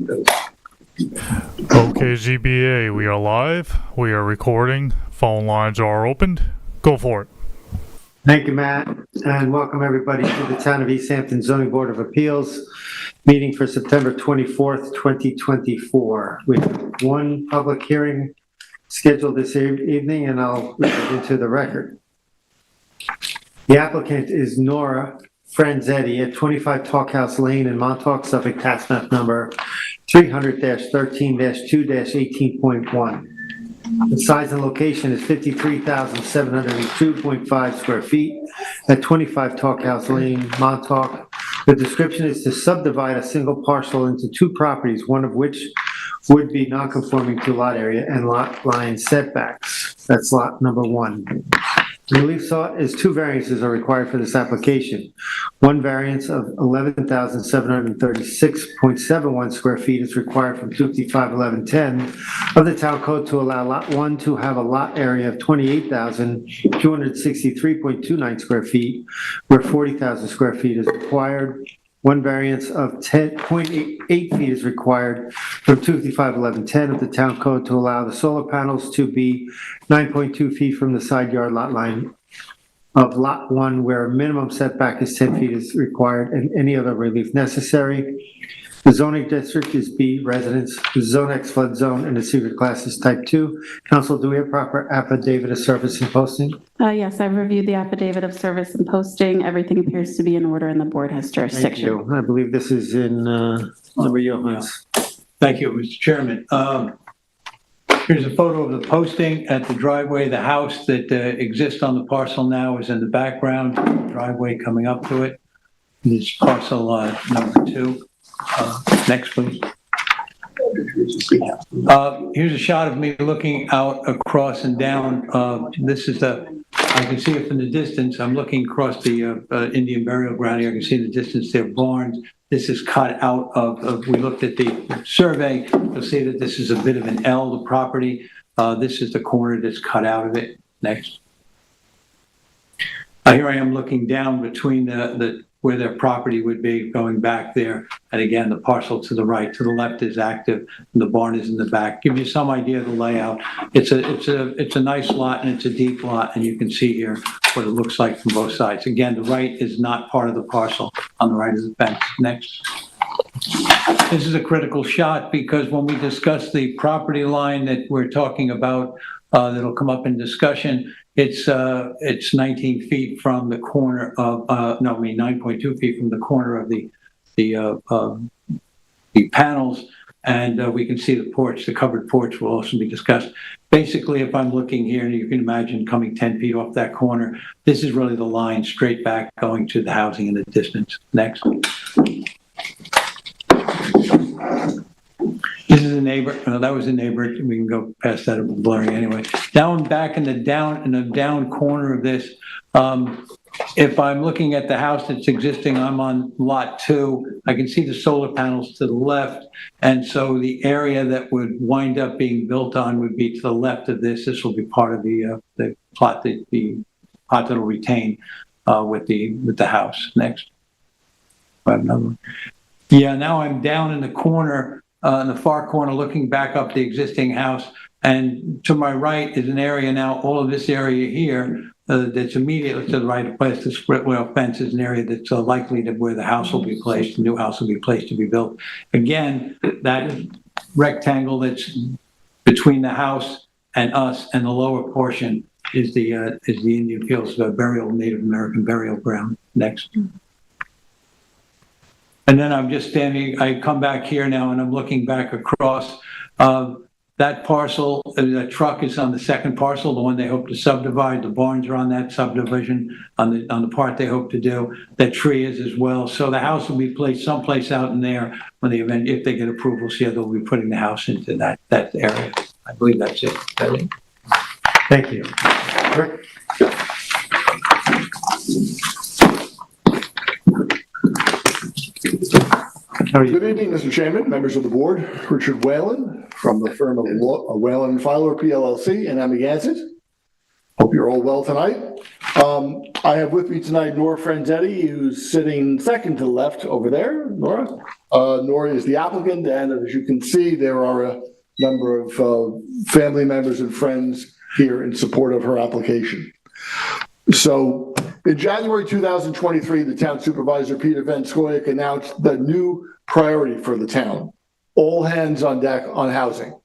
those. Okay, ZBA, we are live. We are recording. Phone lines are opened. Go for it. Thank you, Matt, and welcome everybody to the Town of East Hampton Zoning Board of Appeals meeting for September 24th, 2024. We have one public hearing scheduled this evening, and I'll read it into the record. The applicant is Nora Franzetti at 25 Talkhouse Lane in Montauk, Suffolk, tax map number 300-13-2-18.1. The size and location is 53,702.5 square feet at 25 Talkhouse Lane, Montauk. The description is to subdivide a single parcel into two properties, one of which would be non-conforming to lot area and lot line setbacks. That's lot number one. The relief sought is two variances are required for this application. One variance of 11,736.71 square feet is required from 255-1110 of the Town Code to allow Lot 1 to have a lot area of 28,263.29 square feet, where 40,000 square feet is required. One variance of 10.8 feet is required from 255-1110 of the Town Code to allow the solar panels to be 9.2 feet from the side yard lot line of Lot 1, where a minimum setback is 10 feet is required, and any other relief necessary. The zoning district is B, residence, Zone X flood zone, and the secret class is type 2. Council, do we have proper affidavit of service and posting? Yes, I've reviewed the affidavit of service and posting. Everything appears to be in order and the board has jurisdiction. Thank you. I believe this is in Member Johans. Thank you, Mr. Chairman. Here's a photo of the posting at the driveway. The house that exists on the parcel now is in the background, driveway coming up to it. This is parcel number 2. Next, please. Here's a shot of me looking out across and down. This is I can see it from the distance. I'm looking across the Indian burial ground here. I can see in the distance there barns. This is cut out of we looked at the survey. You'll see that this is a bit of an L, the property. This is the corner that's cut out of it. Next. Here I am looking down between where their property would be, going back there. And again, the parcel to the right, to the left is active, and the barn is in the back. Give you some idea of the layout. It's a nice lot, and it's a deep lot, and you can see here what it looks like from both sides. Again, the right is not part of the parcel on the right of the fence. Next. This is a critical shot because when we discuss the property line that we're talking about, that'll come up in discussion, it's 19 feet from the corner of 9.2 feet from the corner of the panels, and we can see the porch. The covered porch will also be discussed. Basically, if I'm looking here, and you can imagine coming 10 feet off that corner, this is really the line straight back going to the housing in the distance. Next. This is a neighbor. That was a neighbor. We can go past that. It was blurry anyway. Down back in the down corner of this, if I'm looking at the house that's existing, I'm on lot 2. I can see the solar panels to the left, and so the area that would wind up being built on would be to the left of this. This will be part of the plot that will retain with the house. Next. I have another one. Yeah. Now I'm down in the corner. In the far corner, looking back up the existing house, and to my right is an area now. All of this area here that's immediately to the right of place, the split rail fence is an area that's likely to where the house will be placed. The new house will be placed to be built. Again, that rectangle that's between the house and us, and the lower portion is the Indian Fields burial, Native American burial ground. Next. And then I'm just standing, I come back here now and I'm looking back across that parcel. The truck is on the second parcel, the one they hope to subdivide. The barns are on that subdivision, on the part they hope to do. That tree is as well. So the house will be placed someplace out in there when the event, if they get approval, so yeah, they'll be putting the house into that area. I believe that's it. Thank you. Rick? Good evening, Mr. Chairman, members of the board. Richard Whalen from the firm of Whalen & Fowler, PLLC, and Amagansett. Hope you're all well tonight. I have with me tonight Nora Franzetti, who's sitting second to the left over there. Nora? Nora is the applicant, and as you can see, there are a number of family members and friends here in support of her application. So in January 2023, the town supervisor, Peter Van Scoyoc, announced the new priority for the town, all hands on deck on housing.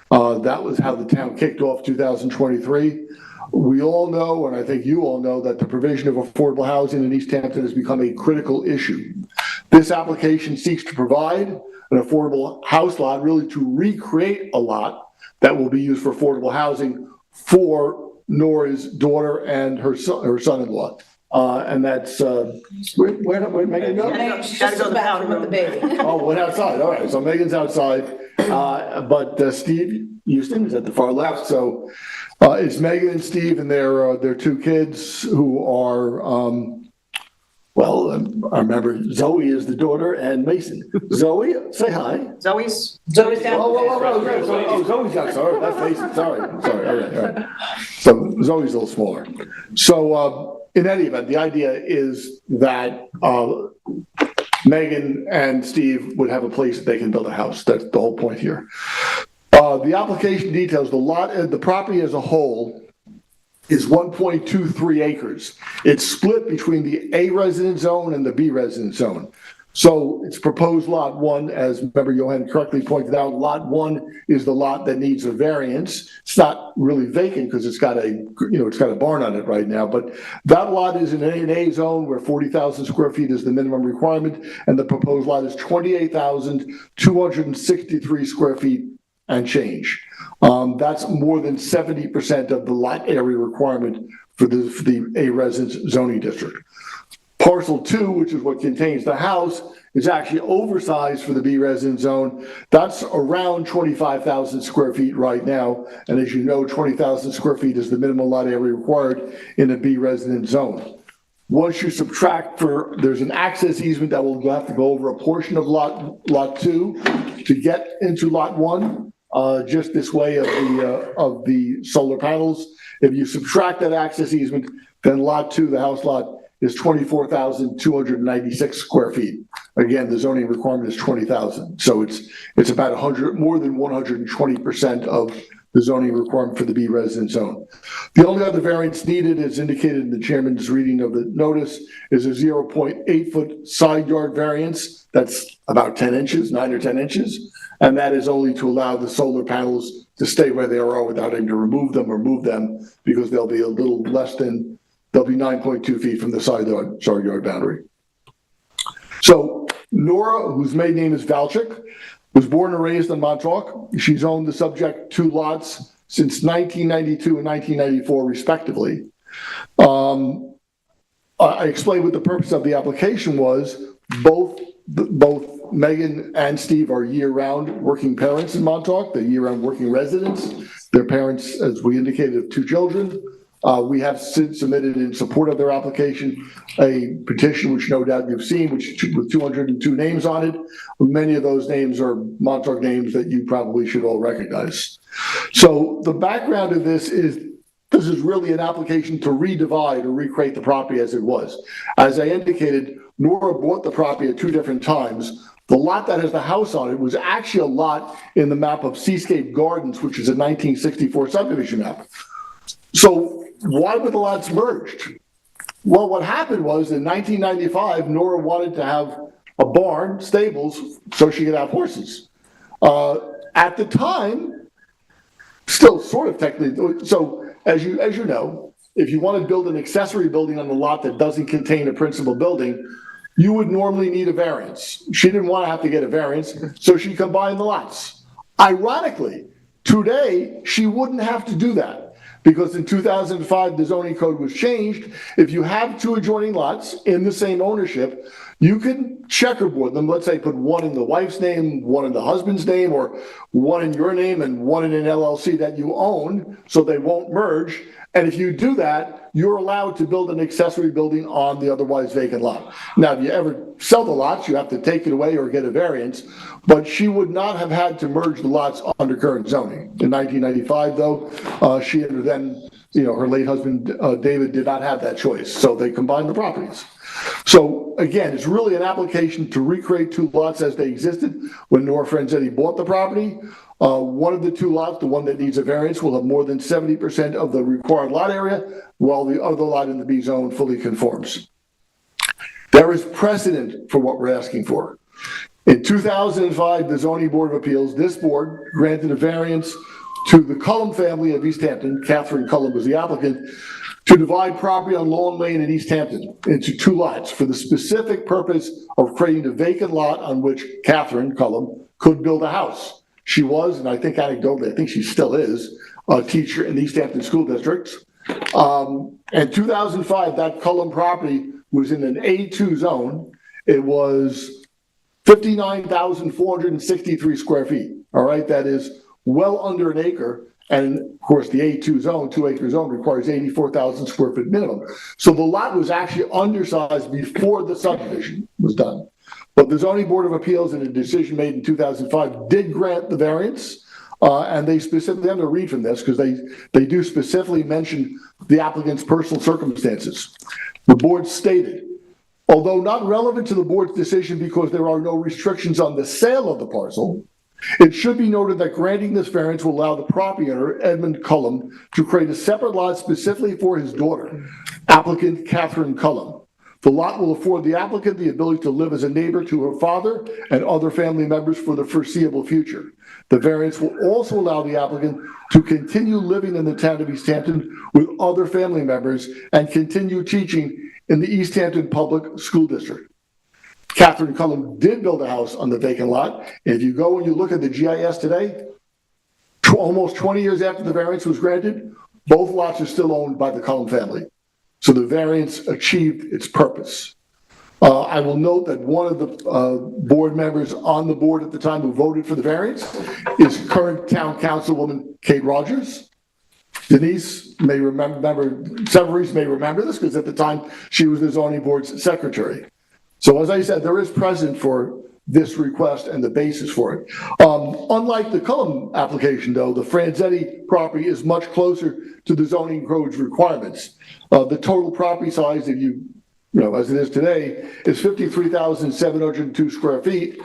That was how the town kicked off 2023. We all know, and I think you all know, that the provision of affordable housing in East Hampton has become a critical issue. This application seeks to provide an affordable house lot, really to recreate a lot that will be used for affordable housing for Nora's daughter and her son-in-law. And that's, where Megan go? She's just in the bathroom with the baby. Oh, went outside. All right, so Megan's outside. But Steve Houston is at the far left. So it's Megan and Steve and their two kids who are, I remember Zoe is the daughter and Mason. Zoe, say hi. Zoe's down. Oh, Zoe's not, sorry, that's Mason, sorry, all right. So Zoe's a little smaller. So in any event, the idea is that Megan and Steve would have a place that they can build a house. That's the whole point here. The application details the property as a whole is 1.23 acres. It's split between the A residence zone and the B residence zone. So it's proposed lot 1, as member Johan correctly pointed out, lot 1 is the lot that needs a variance. It's not really vacant because it's got a barn on it right now, but that lot is in an A zone where 40,000 square feet is the minimum requirement, and the proposed lot is 28,263 square feet and change. That's more than 70% of the lot area requirement for the A residence zoning district. Parcel 2, which is what contains the house, is actually oversized for the B residence zone. That's around 25,000 square feet right now. And as you know, 20,000 square feet is the minimum lot area required in a B residence zone. Once you subtract there's an access easement that will have to go over a portion of lot 2 to get into lot 1, just this way of the solar panels. If you subtract that access easement, then lot 2, the house lot, is 24,296 square feet. Again, the zoning requirement is 20,000. So it's about more than 120% of the zoning requirement for the B residence zone. The only other variance needed, as indicated in the chairman's reading of the notice, is a 0.8 foot side yard variance. That's about 10 inches, 9 or 10 inches. And that is only to allow the solar panels to stay where they are without having to remove them or move them, because they'll be 9.2 feet from the side yard boundary. So Nora, whose maiden name is Valchik, was born and raised in Montauk. She's owned the subject 2 lots since 1992 and 1994, respectively. I explained what the purpose of the application was. Both Megan and Steve are year-round working parents in Montauk. They're year-round working residents. Their parents, as we indicated, have 2 children. We have since submitted in support of their application a petition, which no doubt you've seen, with 202 names on it. Many of those names are Montauk names that you probably should all recognize. So the background of this is really an application to redivide or recreate the property as it was. As I indicated, Nora bought the property at 2 different times. The lot that has the house on it was actually a lot in the map of Seascape Gardens, which is a 1964 subdivision map. So why were the lots merged? Well, what happened was in 1995, Nora wanted to have a barn, stables, so she could have horses. At the time, still sort of technically, so as you know, if you want to build an accessory building on the lot that doesn't contain a principal building, you would normally need a variance. She didn't want to have to get a variance, so she combined the lots. Ironically, today, she wouldn't have to do that, because in 2005, the zoning code was changed. If you have 2 adjoining lots in the same ownership, you can checkerboard them. Let's say put one in the wife's name, one in the husband's name, or one in your name and one in an LLC that you own, so they won't merge. And if you do that, you're allowed to build an accessory building on the otherwise vacant lot. Now, if you ever sell the lots, you have to take it away or get a variance, but she would not have had to merge the lots under current zoning. In 1995, though, she had then her late husband, David, did not have that choice, so they combined the properties. So again, it's really an application to recreate two lots as they existed when Nora Franzetti bought the property. One of the two lots, the one that needs a variance, will have more than 70% of the required lot area, while the other lot in the B zone fully conforms. There is precedent for what we're asking for. In 2005, the Zoning Board of Appeals, this board granted a variance to the Cullum family of East Hampton. Catherine Cullum was the applicant, to divide property on Lawn Lane in East Hampton into two lots for the specific purpose of creating a vacant lot on which Catherine Cullum could build a house. She was, and I think anecdotally, I think she still is, a teacher in the East Hampton School District. In 2005, that Cullum property was in an A2 zone. It was 59,463 square feet. All right, that is well under an acre. And of course, the A2 zone, 2-acre zone, requires 84,000 square foot minimum. So the lot was actually undersized before the subdivision was done. But the Zoning Board of Appeals, in a decision made in 2005, did grant the variance. And they specifically, I'm going to read from this because they do specifically mention the applicant's personal circumstances. The board stated, although not relevant to the board's decision because there are no restrictions on the sale of the parcel, it should be noted that granting this variance will allow the property owner, Edmund Cullum, to create a separate lot specifically for his daughter, applicant Catherine Cullum. The lot will afford the applicant the ability to live as a neighbor to her father and other family members for the foreseeable future. The variance will also allow the applicant to continue living in the town of East Hampton with other family members and continue teaching in the East Hampton Public School District. Catherine Cullum did build a house on the vacant lot. And if you go and you look at the GIS today, almost 20 years after the variance was granted, both lots are still owned by the Cullum family. So the variance achieved its purpose. I will note that one of the board members on the board at the time who voted for the variance is current town councilwoman Kate Rogers. Denise may remember, Severese may remember this because at the time she was the zoning board's secretary. So as I said, there is precedent for this request and the basis for it. Unlike the Cullum application, though, the Franzetti property is much closer to the zoning code's requirements. The total property size, if you know, as it is today, is 53,702 square feet.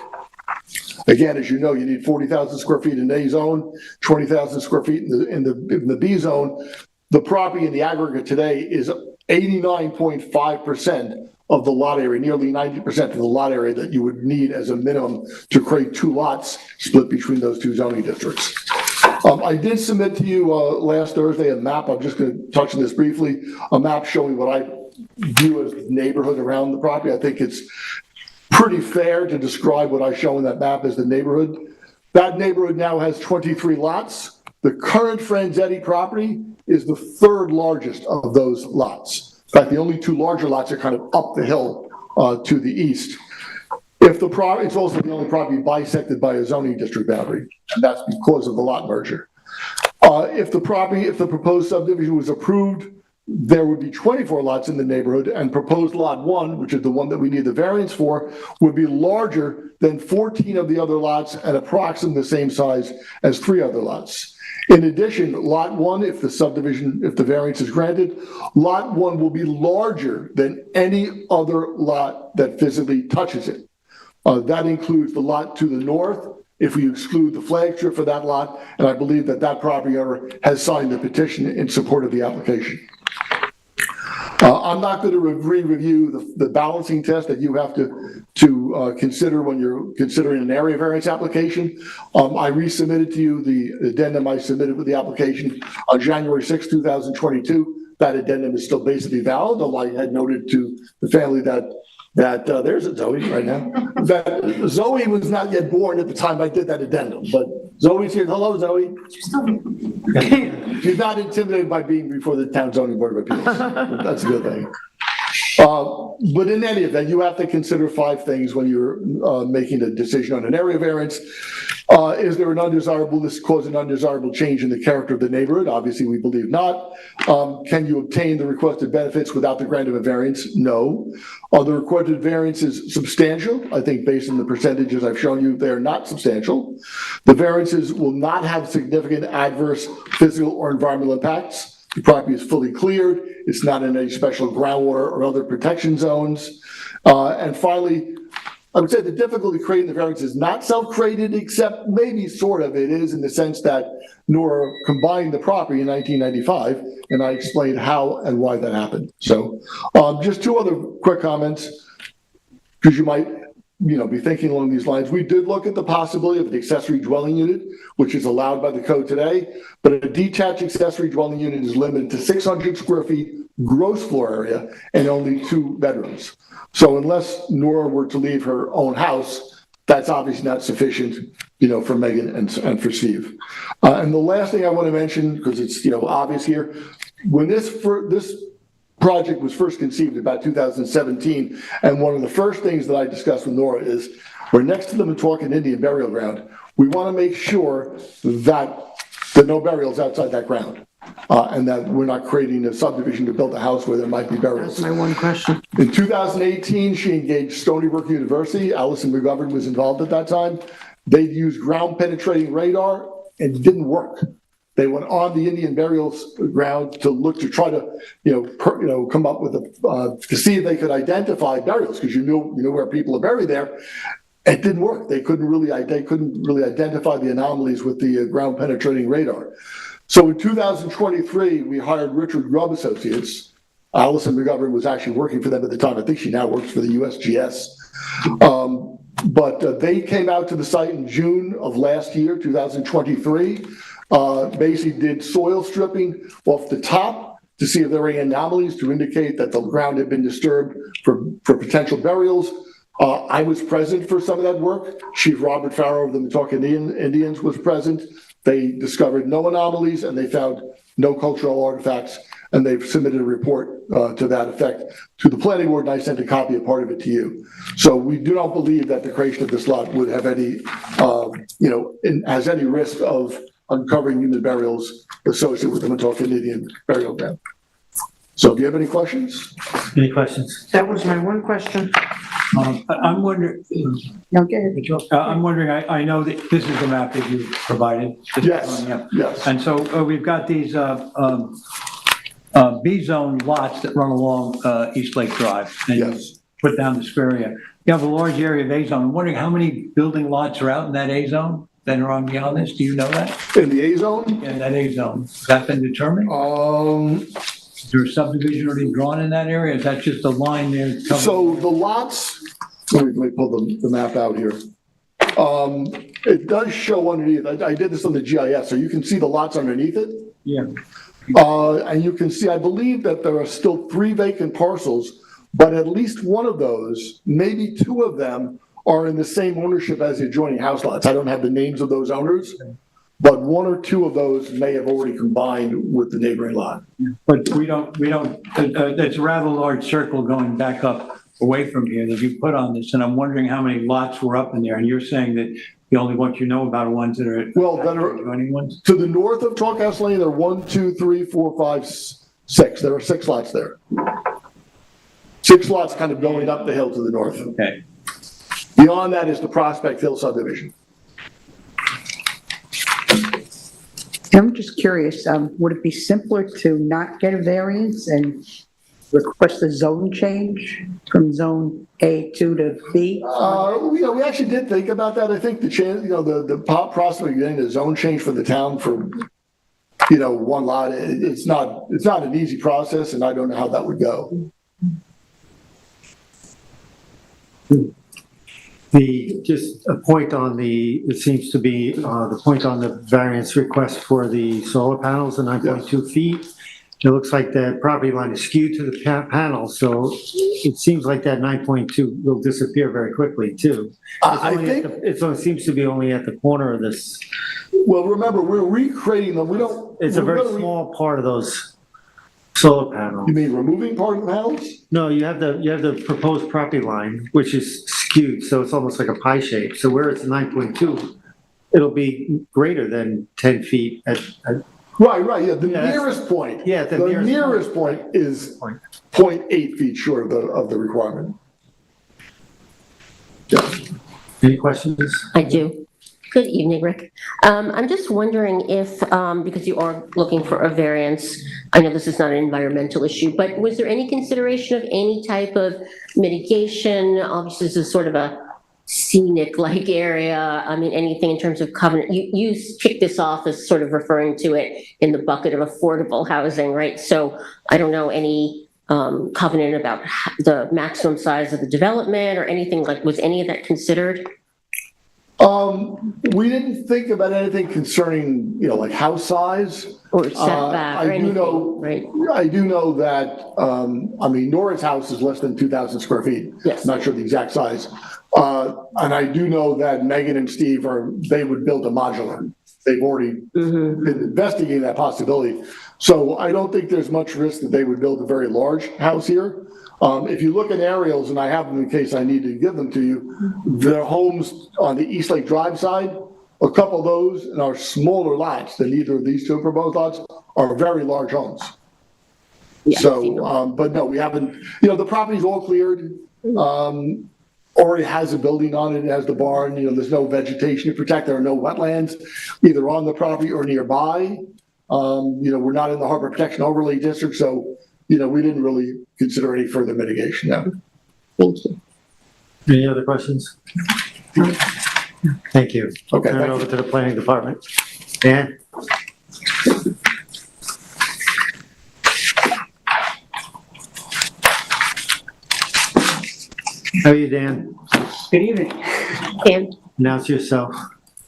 Again, as you know, you need 40,000 square feet in A zone, 20,000 square feet in the B zone. The property in the aggregate today is 89.5% of the lot area, nearly 90% of the lot area that you would need as a minimum to create two lots split between those two zoning districts. I did submit to you last Thursday a map. I'm just going to touch on this briefly. A map showing what I view as the neighborhood around the property. I think it's pretty fair to describe what I show in that map as the neighborhood. That neighborhood now has 23 lots. The current Franzetti property is the third largest of those lots. In fact, the only two larger lots are kind of up the hill to the east. If the property, it's also the only property bisected by a zoning district boundary, and that's because of the lot merger. If the proposed subdivision was approved, there would be 24 lots in the neighborhood, and proposed lot 1, which is the one that we need the variance for, would be larger than 14 of the other lots and approximately the same size as 3 other lots. In addition, lot 1, if the variance is granted, lot 1 will be larger than any other lot that physically touches it. That includes the lot to the north, if we exclude the flag strip for that lot, and I believe that that property owner has signed the petition in support of the application. I'm not going to re-review the balancing test that you have to consider when you're considering an area variance application. I resubmitted to you the addendum I submitted with the application on January 6, 2022. That addendum is still basically valid, although I had noted to the family that there's a Zoe right now, that Zoe was not yet born at the time I did that addendum, but Zoe's here. Hello, Zoe. She's not intimidated by being before the town zoning board of appeals. That's a good thing. But in any event, you have to consider 5 things when you're making a decision on an area variance. Is there an undesirable, this cause an undesirable change in the character of the neighborhood? Obviously, we believe not. Can you obtain the requested benefits without the grant of a variance? No. Are the requested variances substantial? I think based on the percentages I've shown you, they're not substantial. The variances will not have significant adverse physical or environmental impacts. The property is fully cleared. It's not in any special groundwater or other protection zones. And finally, I would say the difficulty creating the variance is not self-created, except maybe sort of it is in the sense that Nora combined the property in 1995, and I explained how and why that happened. So just two other quick comments, because you might be thinking along these lines. We did look at the possibility of an accessory dwelling unit, which is allowed by the code today, but a detached accessory dwelling unit is limited to 600 square feet gross floor area and only 2 bedrooms. So unless Nora were to leave her own house, that's obviously not sufficient, for Megan and for Steve. And the last thing I want to mention, because it's, obvious here, when this project was first conceived about 2017, and one of the first things that I discussed with Nora is we're next to the Matoacan Indian burial ground. We want to make sure that there are no burials outside that ground, and that we're not creating a subdivision to build a house where there might be burials. That's my one question. In 2018, she engaged Stony Brook University. Allison McGovern was involved at that time. They used ground penetrating radar and it didn't work. They went on the Indian burial ground to try to, come up with to see if they could identify burials, because you knew where people are buried there. It didn't work. They couldn't really identify the anomalies with the ground penetrating radar. So in 2023, we hired Richard Grubb Associates. Allison McGovern was actually working for them at the time. I think she now works for the USGS. But they came out to the site in June of last year, 2023. Basically did soil stripping off the top to see if there were any anomalies to indicate that the ground had been disturbed for potential burials. I was present for some of that work. Chief Robert Farrow of the Matoacan Indians was present. They discovered no anomalies and they found no cultural artifacts, and they've submitted a report to that effect to the planning board, and I sent a copy of part of it to you. So we do not believe that the creation of this lot would have any, has any risk of uncovering human burials associated with the Matoacan Indian burial ground. So do you have any questions? Any questions? That was my one question. I'm wondering, No, go ahead. I'm wondering, I know that this is the map that you provided. Yes, Yeah. yes. And so we've got these B-zone lots that run along East Lake Drive. And you Yes. put down the square area. You have a large area of A-zone. I'm wondering how many building lots are out in that A-zone that are on beyond this? Do you know that? In the A zone? In that A-zone, has that been determined? Is there a subdivision already drawn in that area? Is that just a line there? So the lots, let me pull the map out here. It does show underneath, I did this on the GIS, so you can see the lots underneath it. Yeah. And you can see, I believe that there are still 3 vacant parcels, but at least one of those, maybe 2 of them, are in the same ownership as the adjoining house lots. I don't have the names of those owners, but 1 or 2 of those may have already combined with the neighboring lot. But we don't, it's a rather large circle going back up away from here that you put on this, and I'm wondering how many lots were up in there, and you're saying that the only ones you know about are ones that are. Well, that are adjoining ones? to the north of Chalk House Lane, there are 1, 2, 3, 4, 5, 6. There are 6 lots there. 6 lots kind of going up the hill to the north. Okay. Beyond that is the Prospect Hill subdivision. I'm just curious, would it be simpler to not get a variance and request a zone change from zone A2 to B? We actually did think about that. I think the chance, the prospect of getting a zone change for the town for, one lot, it's not an easy process, and I don't know how that would go. Just a point on it seems to be the point on the variance request for the solar panels, the 9.2 feet. It looks like the property line is skewed to the panel, so it seems like that 9.2 will disappear very quickly too. I think, It seems to be only at the corner of this. well, remember, we're recreating them. It's a very small part of those solar panels. You mean removing part of the panels? No, you have the proposed property line, which is skewed, so it's almost like a pie shape. So where it's 9.2, it'll be greater than 10 feet at Right, yeah, the nearest point. Yeah, the nearest point is 0.8 feet short of the requirement. Yeah. Any questions? I do. Good evening, Rick. I'm just wondering if, because you are looking for a variance, I know this is not an environmental issue, but was there any consideration of any type of mitigation? Obviously, this is sort of a scenic-like area. I mean, anything in terms of covenant, you kicked this off as sort of referring to it in the bucket of affordable housing, right? So I don't know, any covenant about the maximum size of the development or anything like, was any of that considered? We didn't think about anything concerning, like house size. Or setback I or do anything, know- right? I do know that, Nora's house is less than 2,000 square feet. Yes. Not sure the exact size. And I do know that Megan and Steve they would build a modular. They've already been investigating that possibility. So I don't think there's much risk that they would build a very large house here. If you look at aerials, and I have them in case I need to give them to you, their homes on the East Lake Drive side, a couple of those are smaller lots than either of these two proposed lots, are very large homes. Yeah, So, but no, we haven't, the property's all cleared. Already has a building on it, it has the barn, there's no vegetation to protect, there are no wetlands, either on the property or nearby. We're not in the Harbor Protection Overlay District, so, we didn't really consider any further mitigation, no. Thank you. Any other questions? Thank you. Okay, Turn it thank over you. to the planning department. Dan? How are you, Dan? Good evening. Dan? Announce yourself,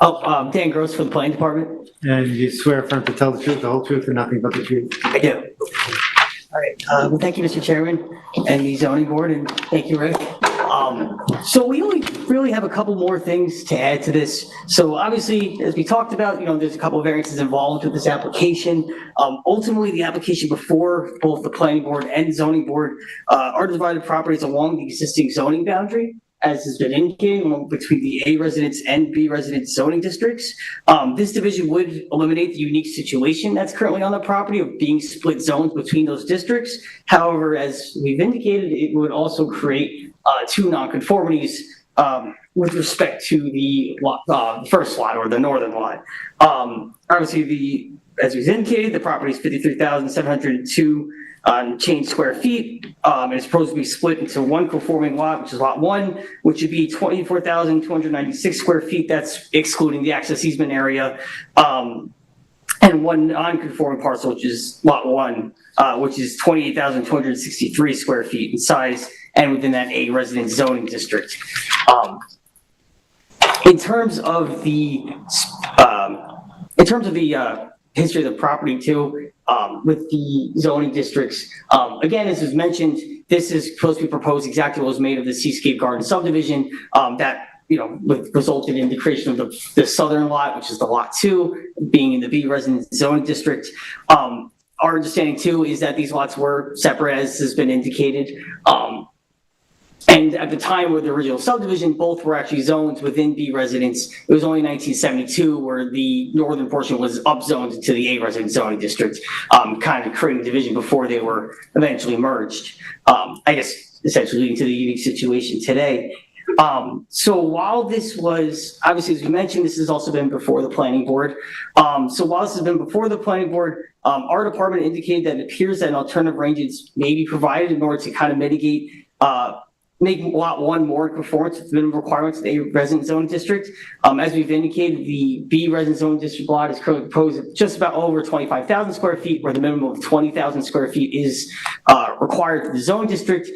Oh, Dan Gross for the Planning Department. and you swear affirm to tell the truth, the whole truth, and nothing but the truth. I do. All right. Well, thank you, Mr. Chairman, and the zoning board, and thank you, Rick. So we only really have a couple more things to add to this. So obviously, as we talked about, there's a couple of variances involved with this application. Ultimately, the application before both the planning board and zoning board are divided properties along the existing zoning boundary, as has been indicated, between the A residence and B residence zoning districts. This division would eliminate the unique situation that's currently on the property of being split zones between those districts. However, as we've indicated, it would also create two nonconformities with respect to the first lot or the northern lot. Obviously, as we've indicated, the property is 53,702 change square feet. It's supposed to be split into one conforming lot, which is lot 1, which would be 24,296 square feet. That's excluding the access easement area. And one non-conforming parcel, which is lot 1, which is 28,263 square feet in size and within that A residence zoning district. In terms of the history of the property too, with the zoning districts, again, as was mentioned, this is supposed to be proposed exactly what was made of the Seascape Garden subdivision that resulted in the creation of the southern lot, which is the lot 2, being in the B residence zoning district. Our understanding too is that these lots were separate, as has been indicated. And at the time of the original subdivision, both were actually zoned within B residence. It was only 1972 where the northern portion was upzoned to the A residence zoning district, kind of creating division before they were eventually merged. I guess essentially leading to the unique situation today. So while this was, obviously, as we mentioned, this has also been before the planning board. So while this has been before the planning board, our department indicated that it appears that an alternative arrangements may be provided in order to kind of mitigate, make lot 1 more in conformance with the minimum requirements of the A resident zone district. As we've indicated, the B resident zone district lot is currently proposed at just about over 25,000 square feet, where the minimum of 20,000 square feet is required for the zone district.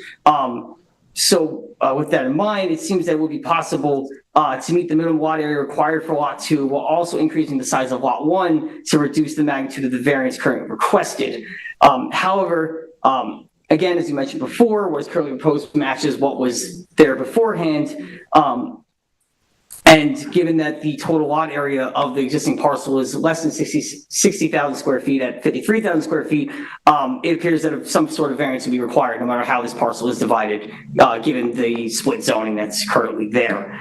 So with that in mind, it seems that it will be possible to meet the minimum lot area required for lot 2 while also increasing the size of lot 1 to reduce the magnitude of the variance currently requested. However, again, as you mentioned before, what is currently proposed matches what was there beforehand. And given that the total lot area of the existing parcel is less than 60,000 square feet at 53,000 square feet, it appears that some sort of variance would be required no matter how this parcel is divided, given the split zoning that's currently there.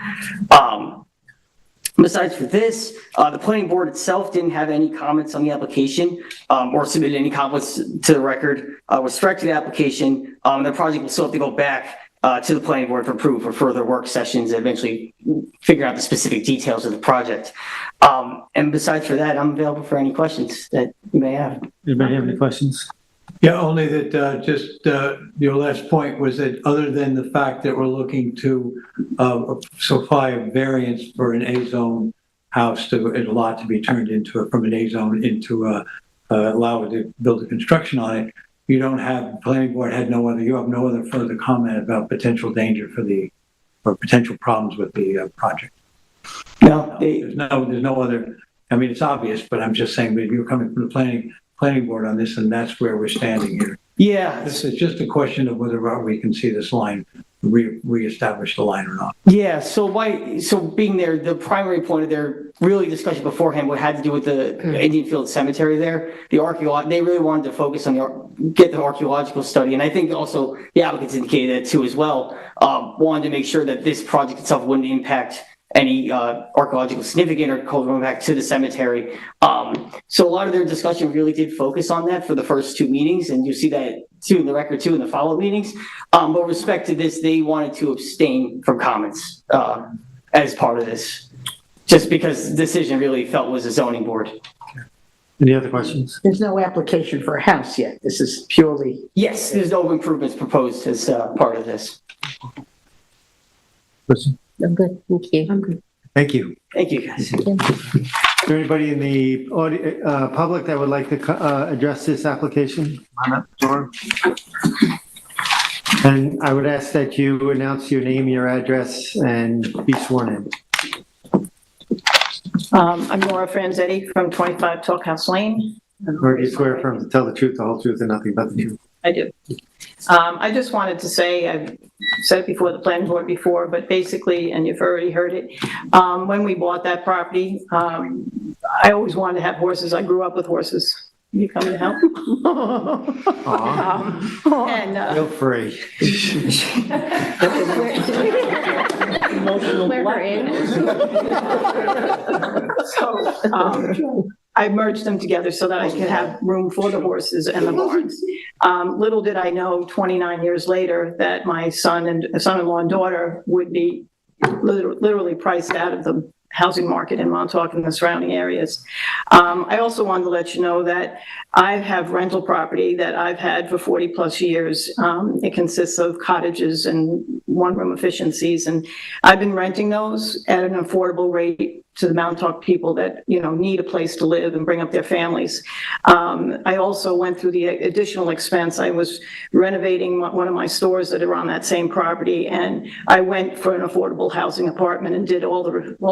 Besides for this, the planning board itself didn't have any comments on the application or submitted any comments to the record with respect to the application. The project will still have to go back to the planning board for approval for further work sessions and eventually figure out the specific details of the project. And besides for that, I'm available for any questions that you may have. Anybody have any questions? Yeah, only that, just, your last point was that other than the fact that we're looking to, supply a variance for an A-zone house to, a lot to be turned into, from an A-zone into, allow it to build a construction on it, you don't have, planning board had no other, you have no other further comment about potential danger for the, or potential problems with the, project. No, There's no other, I mean, it's obvious, but I'm just saying that you're coming from the planning board on this, and that's where we're standing here. yeah, This is just a question of whether we can see this line, reestablish the line or not. yeah. So being there, the primary point of their really discussion beforehand, what had to do with the Indian Field Cemetery there, they really wanted to focus on get the archaeological study. And I think also the applicants indicated that too as well, wanted to make sure that this project itself wouldn't impact any archaeological significant or cultural impact to the cemetery. So a lot of their discussion really did focus on that for the first two meetings, and you see that too in the record too in the follow-up meetings. But with respect to this, they wanted to abstain from comments as part of this, just because the decision really felt was a zoning board. Any other questions? There's no application for a house yet. This is purely, Yes, there's no improvements proposed as part of this. Question? I'm good, thank you. I'm good. Thank you. Thank you, guys. Is there anybody in the public that would like to address this application? On that door. And I would ask that you announce your name, your address, and be sworn in. I'm Nora Franzetti from 25 Talkhouse Lane. Or do you swear affirm to tell the truth, the whole truth, and nothing but the truth? I do. I just wanted to say, I've said it before the planning board before, but basically, and you've already heard it, when we bought that property, I always wanted to have horses. I grew up with horses. You coming to help? And Feel free. Swear her in. so I merged them together so that I could have room for the horses and the barns. Little did I know 29 years later that my son-in-law and daughter would be literally priced out of the housing market in Montauk and the surrounding areas. I also wanted to let you know that I have rental property that I've had for 40 plus years. It consists of cottages and one-room efficiencies, and I've been renting those at an affordable rate to the Montauk people that, you know, need a place to live and bring up their families. I also went through the additional expense. I was renovating one of my stores that are on that same property, and I went for an affordable housing apartment and did all the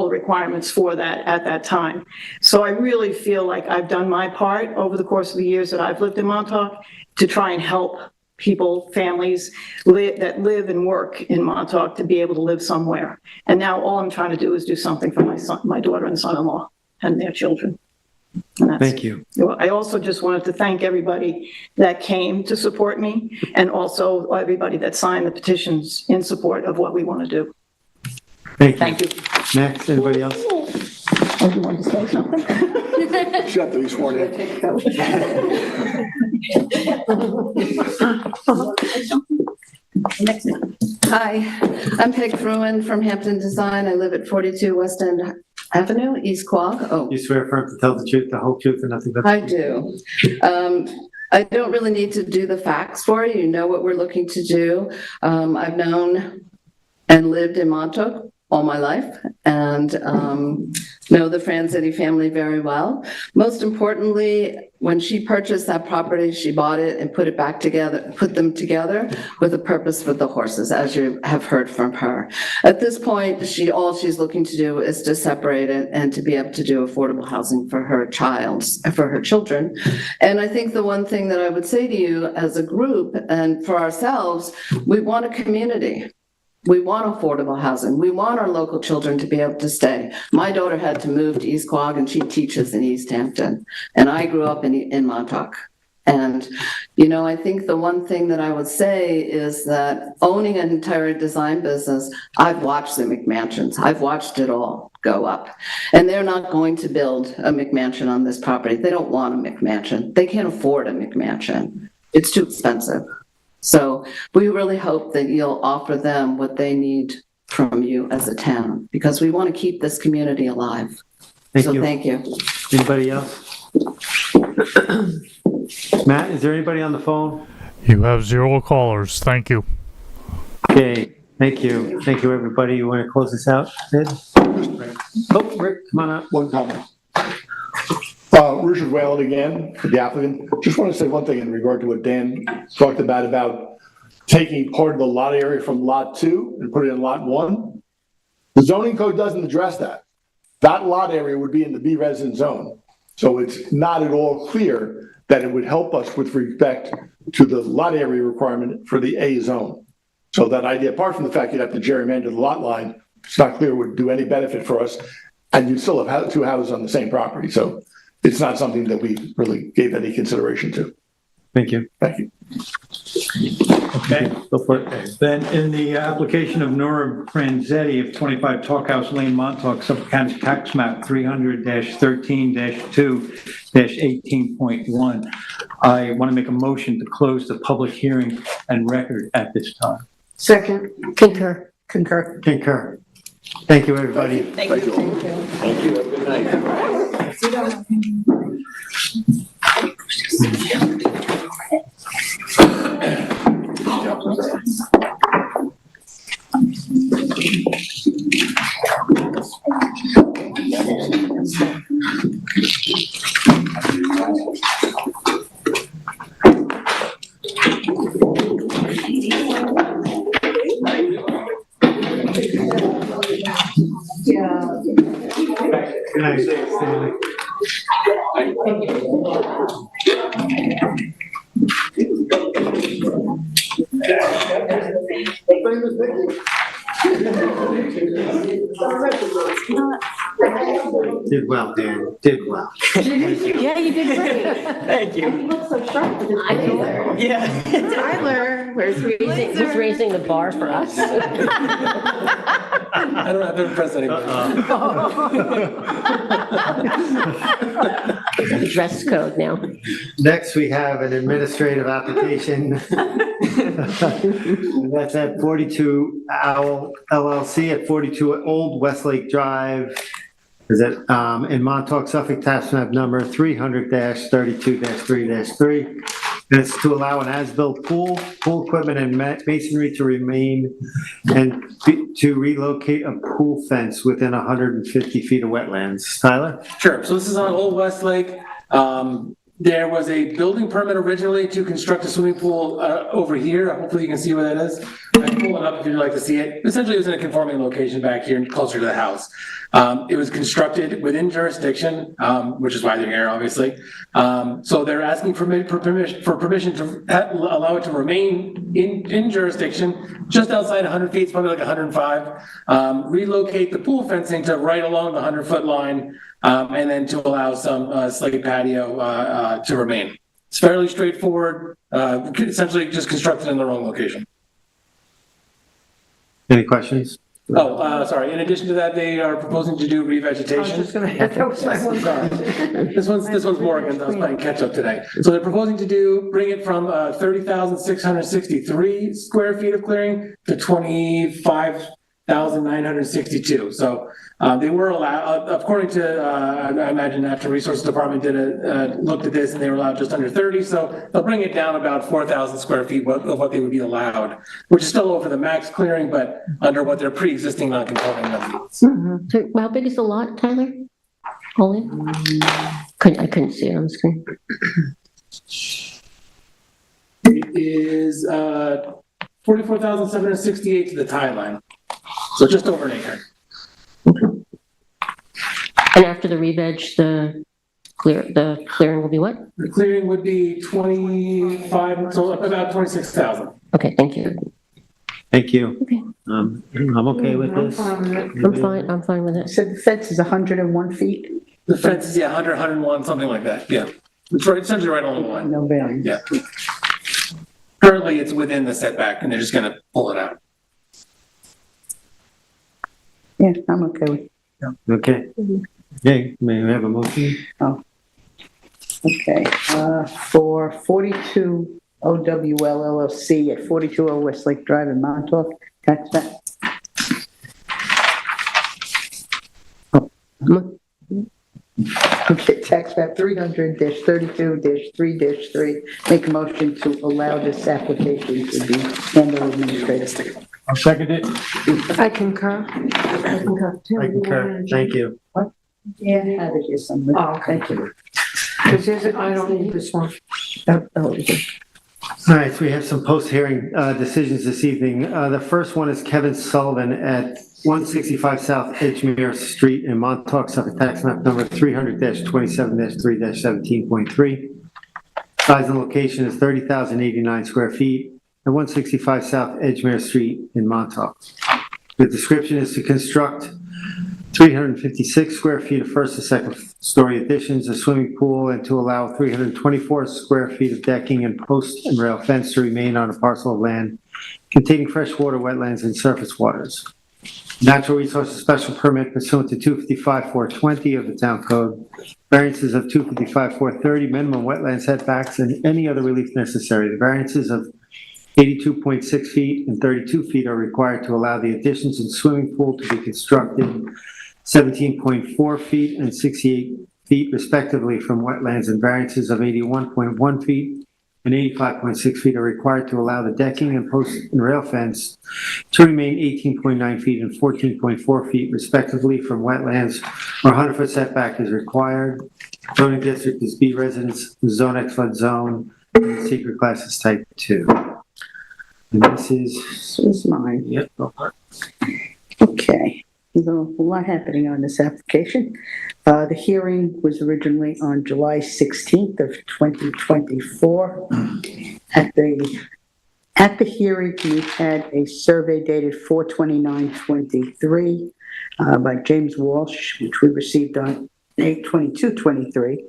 requirements for that at that time. So I really feel like I've done my part over the course of the years that I've lived in Montauk to try and help people, families that live and work in Montauk to be able to live somewhere. And now all I'm trying to do is do something for my son, my daughter and son-in-law and their children. And that's, Thank you. I also just wanted to thank everybody that came to support me, and also everybody that signed the petitions in support of what we want to do. Thank you. Next, anybody else? Oh, you wanted to say something? She have to be sworn in. Hi, I'm Peg Fruin from Hampton Design. I live at 42 West End Avenue, East Quogue. Oh, You swear affirm to tell the truth, the whole truth, and nothing but the I truth? do. I don't really need to do the facts for you. You know what we're looking to do. I've known and lived in Montauk all my life, and know the Franzetti family very well. Most importantly, when she purchased that property, she bought it and put them together with a purpose for the horses, as you have heard from her. At this point, all she's looking to do is to separate it and to be able to do affordable housing for her children. And I think the one thing that I would say to you as a group and for ourselves, we want a community. We want affordable housing. We want our local children to be able to stay. My daughter had to move to East Quogue, and she teaches in East Hampton. And I grew up in Montauk. And, you know, I think the one thing that I would say is that owning an entire design business, I've watched the McMansions. I've watched it all go up. And they're not going to build a McMansion on this property. They don't want a McMansion. They can't afford a McMansion. It's too expensive. So we really hope that you'll offer them what they need from you as a town, because we want to keep this community alive. Thank So you. thank you. Anybody else? Matt, is there anybody on the phone? You have 0 callers. Thank you. Okay, thank you. Thank you, everybody. You want to close this out, Ed? Oh, Rick, come on up. One comment. Richard Whalen again, the applicant. Just want to say one thing in regard to what Dan talked about taking part of the lot area from lot 2 and put it in lot 1. The zoning code doesn't address that. That lot area would be in the B residence zone. So it's not at all clear that it would help us with respect to the lot area requirement for the A zone. So that idea, apart from the fact you'd have to gerrymander the lot line, it's not clear it would do any benefit for us. And you still have 2 houses on the same property. So it's not something that we really gave any consideration to. Thank you. Thank you. Okay. Go for it. Then in the application of Nora Franzetti of 25 Talkhouse Lane, Montauk, Suffolk County Tax Map 300-13-2-18.1, I want to make a motion to close the public hearing and record at this time. Second. Concur. Concur. Concur. Thank you, everybody. Thank you. Thank you. Have a good night. Good night, Stanley. Did well, Dan. Did well. Yeah, you did great. Thank you. You look so sharp. Tyler, Yeah. Tyler, where's who's raising the bar for us? I don't have to impress anybody. Dress code now. Next, we have an administrative application. That's at 42 Owl LLC at 42 Old Westlake Drive. Is it in Montauk, Suffolk, tax map number 300-32-3-3. And it's to allow an as-built pool equipment and masonry to remain and to relocate a pool fence within 150 feet of wetlands. Tyler? Sure. So this is on Old Westlake. There was a building permit originally to construct a swimming pool over here. Hopefully you can see where that is. I can pull it up if you'd like to see it. Essentially, it was in a conforming location back here closer to the house. It was constructed within jurisdiction, which is why they're here, obviously. So they're asking for permission to allow it to remain in jurisdiction, just outside 100 feet, it's probably like 105. Relocate the pool fencing to right along the 100-foot line, and then to allow some slate patio to remain. It's fairly straightforward, essentially just constructed in the wrong location. Any questions? Oh, sorry. In addition to that, they are proposing to do revegetation. This one's Morgan. I was playing catch up today. So they're proposing to bring it from 30,663 square feet of clearing to 25,962. So they were allowed, according to, I imagine Natural Resources Department looked at this and they were allowed just under 30. So they'll bring it down about 4,000 square feet of what they would be allowed, which is still over the max clearing, but under what their pre-existing non-conforming limits. So how big is the lot, Tyler? Only? I couldn't see it on the screen. It is 44,768 to the tie line. So just over an acre. And after the re-veg, the clearing will be what? The clearing would be 25, so about 26,000. Okay, thank you. Thank you. Okay. I'm okay with this. I'm fine with it. So the fence is 101 feet? The fence is, 100, 101, something like that, yeah. It's right, essentially right along the line, No variance. yeah. Currently, it's within the setback, and they're just gonna pull it out. Yeah, I'm okay with it. Okay. Okay, may we have a motion? Okay, for 42 OWL LLC at 42 Westlake Drive in Montauk. Tax map. Okay, tax map 300-32-3-3. Make a motion to allow this application to be handled administratively. I'll second it. I concur. I concur. Thank you. Yeah, I have it here somewhere. Oh, okay. Thank you. Because I don't need this one. Okay. All right, so we have some post-hearing decisions this evening. The first one is Kevin Sullivan at 165 South Edgemere Street in Montauk, Suffolk, tax map number 300-27-3-17.3. Size and location is 30,089 square feet at 165 South Edgemere Street in Montauk. The description is to construct 356 square feet of first and second story additions, a swimming pool, and to allow 324 square feet of decking and post and rail fence to remain on a parcel of land containing freshwater wetlands and surface waters. Natural Resources Special Permit pursuant to 255-420 of the Town Code, variances of 255-430, minimum wetland setbacks, and any other relief necessary. The variances of 82.6 feet and 32 feet are required to allow the additions and swimming pool to be constructed 17.4 feet and 68 feet respectively from wetlands, and variances of 81.1 feet and 85.6 feet are required to allow the decking and post and rail fence to remain 18.9 feet and 14.4 feet respectively from wetlands, or 100-foot setback is required. Zoning district is B residence, zone X flood zone, and the secret class is type 2. And this is mine. Yep. Okay, there's a lot happening on this application. The hearing was originally on July 16th of 2024. At the hearing, we had a survey dated 4/29/23 by James Walsh, which we received on 8/22/23.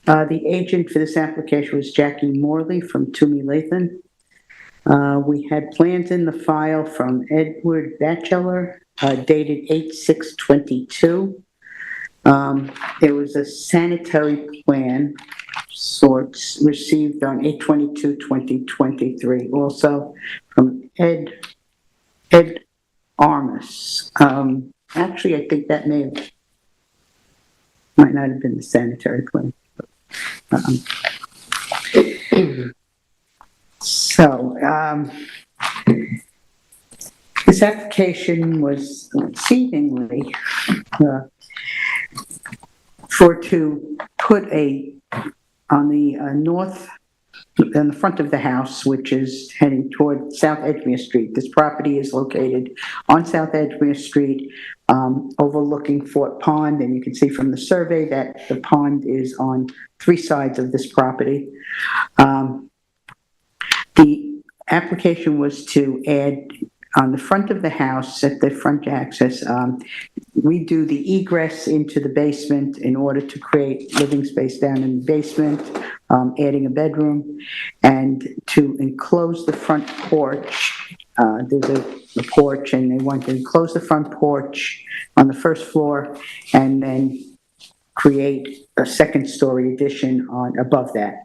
The agent for this application was Jackie Morley from Toomey Lathan. We had plans in the file from Edward Batchelor, dated 8/6/22. There was a sanitary plan sorts received on 8/22/2023, also from Ed Armas. Actually, I think that might not have been the sanitary plan. So, this application was seemingly to put on the on the front of the house, which is heading toward South Edgemere Street. This property is located on South Edgemere Street, overlooking Fort Pond, and you can see from the survey that the pond is on 3 sides of this property. The application was to add on the front of the house, at the front access, redo the egress into the basement in order to create living space down in the basement, adding a bedroom, and to enclose the front porch. There's a porch, and they want to enclose the front porch on the first floor and then create a second-story addition above that.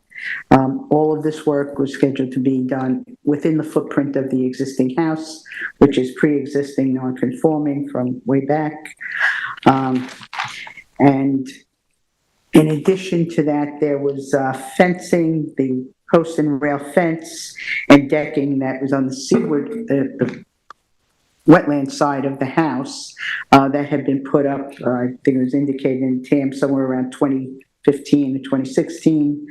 All of this work was scheduled to be done within the footprint of the existing house, which is pre-existing non-conforming from way back. And in addition to that, there was fencing, the post and rail fence and decking that was on the seaward, the wetland side of the house that had been put up, I think it was indicated in TAM somewhere around 2015 to 2016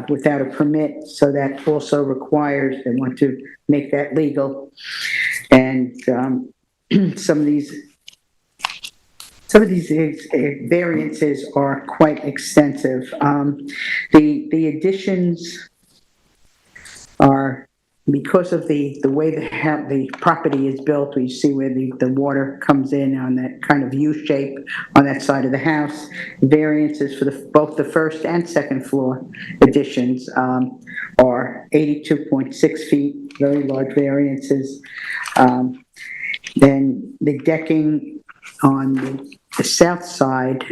without a permit. So that also requires, they want to make that legal. And some of these variances are quite extensive. The additions are, because of the way the property is built, we see where the water comes in on that kind of U shape on that side of the house. Variances for both the first and second floor additions are 82.6 feet, very large variances. Then the decking on the south side